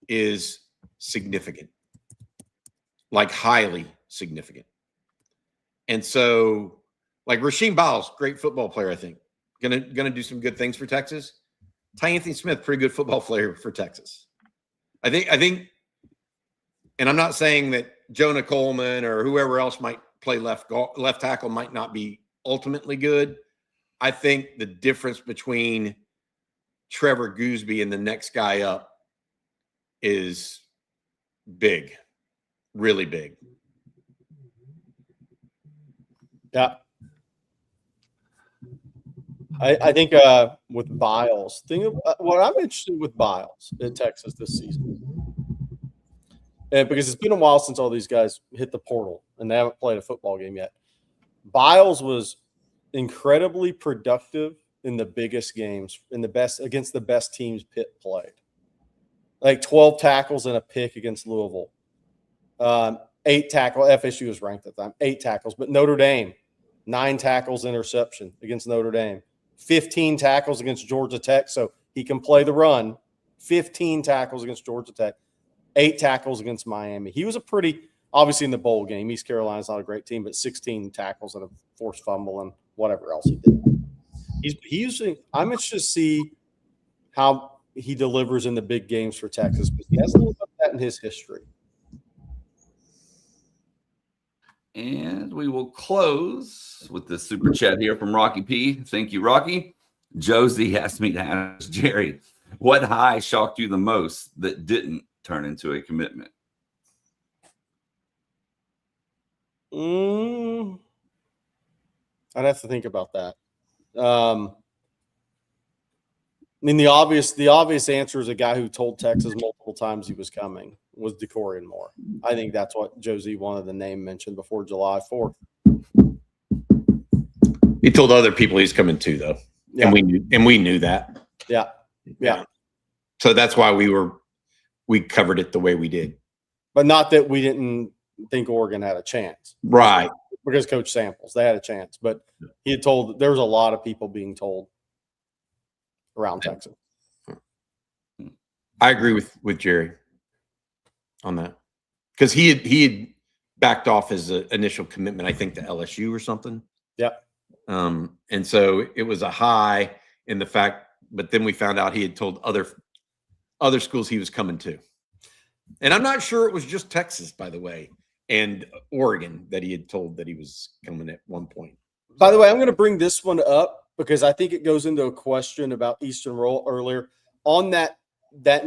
is significant, like highly significant. And so, like Rasheem Biles, great football player, I think, gonna do some good things for Texas. Ty Anthony Smith, pretty good football player for Texas. I think, and I'm not saying that Jonah Coleman or whoever else might play left tackle might not be ultimately good. I think the difference between Trevor Goosby and the next guy up is big, really big. Yeah. I think with Biles, what I'm interested with Biles in Texas this season, and because it's been a while since all these guys hit the portal and they haven't played a football game yet. Biles was incredibly productive in the biggest games, against the best teams Pitt played. Like 12 tackles and a pick against Louisville. 8 tackles. FSU was ranked at the time. 8 tackles, but Notre Dame, 9 tackles, interception against Notre Dame. 15 tackles against Georgia Tech, so he can play the run. 15 tackles against Georgia Tech. 8 tackles against Miami. He was obviously in the bowl game. East Carolina's not a great team, but 16 tackles and a forced fumble and whatever else he did. I'm interested to see how he delivers in the big games for Texas, because he has a little bit of that in his history. And we will close with this super chat here from Rocky P. Thank you, Rocky. Josie asked me to ask Jerry, what high shocked you the most that didn't turn into a commitment? I'd have to think about that. I mean, the obvious answer is a guy who told Texas multiple times he was coming was DeCorian Moore. I think that's what Josie wanted the name mentioned before July 4th. He told other people he's coming too, though. Yeah. And we knew that. Yeah. So that's why we covered it the way we did. But not that we didn't think Oregon had a chance. Right. Because Coach Samples, they had a chance. But he had told, there was a lot of people being told around Texas. I agree with Jerry on that, because he had backed off his initial commitment, I think, to LSU or something. Yep. And so it was a high in the fact, but then we found out he had told other schools he was coming to, and I'm not sure it was just Texas, by the way, and Oregon that he had told that he was coming at one point. By the way, I'm going to bring this one up because I think it goes into a question about Eastern Roll earlier. On that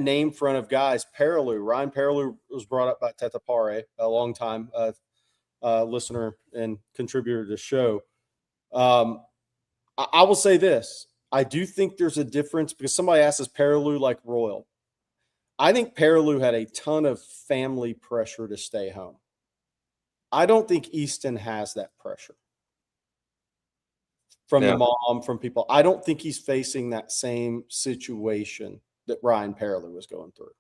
name front of guys, Ryan Paraloo was brought up by Teta Pare, a long-time listener and contributor to the show. I will say this. I do think there's a difference, because somebody asked, is Paraloo like Royal? I think Paraloo had a ton of family pressure to stay home. I don't think Easton has that pressure from the mom, from people. I don't think he's facing that same situation that Ryan Paraloo was going through.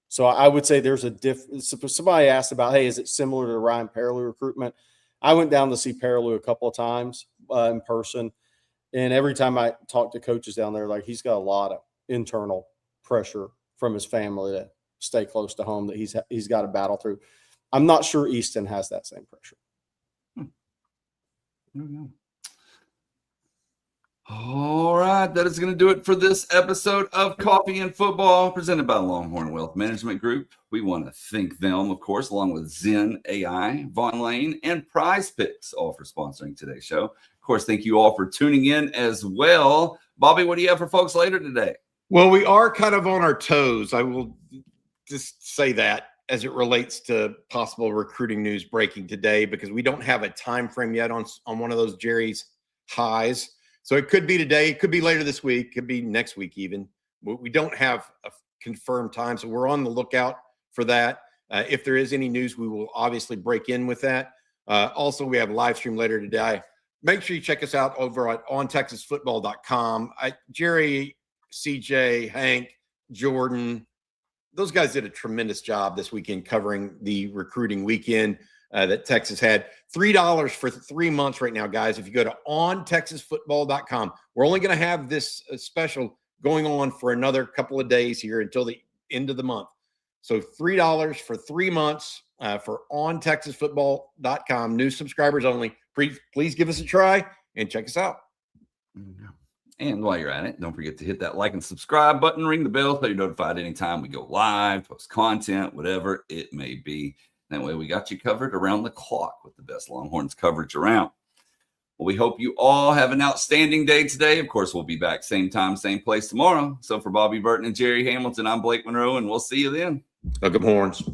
So I would say there's a difference. Somebody asked about, hey, is it similar to Ryan Paraloo recruitment? I went down to see Paraloo a couple of times in person, and every time I talk to coaches down there, like, he's got a lot of internal pressure from his family to stay close to home that he's got to battle through. I'm not sure Easton has that same pressure. I don't know. All right, that is going to do it for this episode of Coffee and Football, presented by Longhorn Wealth Management Group. We want to thank them, of course, along with Zen AI, Vaughn Lane, and Prize Picks, all for sponsoring today's show. Of course, thank you all for tuning in as well. Bobby, what do you have for folks later today? Well, we are kind of on our toes. I will just say that as it relates to possible recruiting news breaking today, because we don't have a time frame yet on one of those Jerry's highs. So it could be today, it could be later this week, could be next week even. We don't have a confirmed time, so we're on the lookout for that. If there is any news, we will obviously break in with that. Also, we have a live stream later today make sure you check us out over at ontexasfootball.com. Jerry, CJ, Hank, Jordan, those guys did a tremendous job this weekend covering the recruiting weekend that Texas had. $3 for 3 months right now, guys. If you go to ontexasfootball.com, we're only going to have this special going on for another couple of days here until the end of the month. So $3 for 3 months for ontexasfootball.com. New subscribers only. Please give us a try and check us out. And while you're at it, don't forget to hit that like and subscribe button, ring the bell so you're notified anytime we go live, post content, whatever it may be. That way we got you covered around the clock with the best Longhorns coverage around. Well, we hope you all have an outstanding day today. Of course, we'll be back same time, same place tomorrow. So for Bobby Burton and Jerry Hamilton, I'm Blake Monroe, and we'll see you then. Go Horns.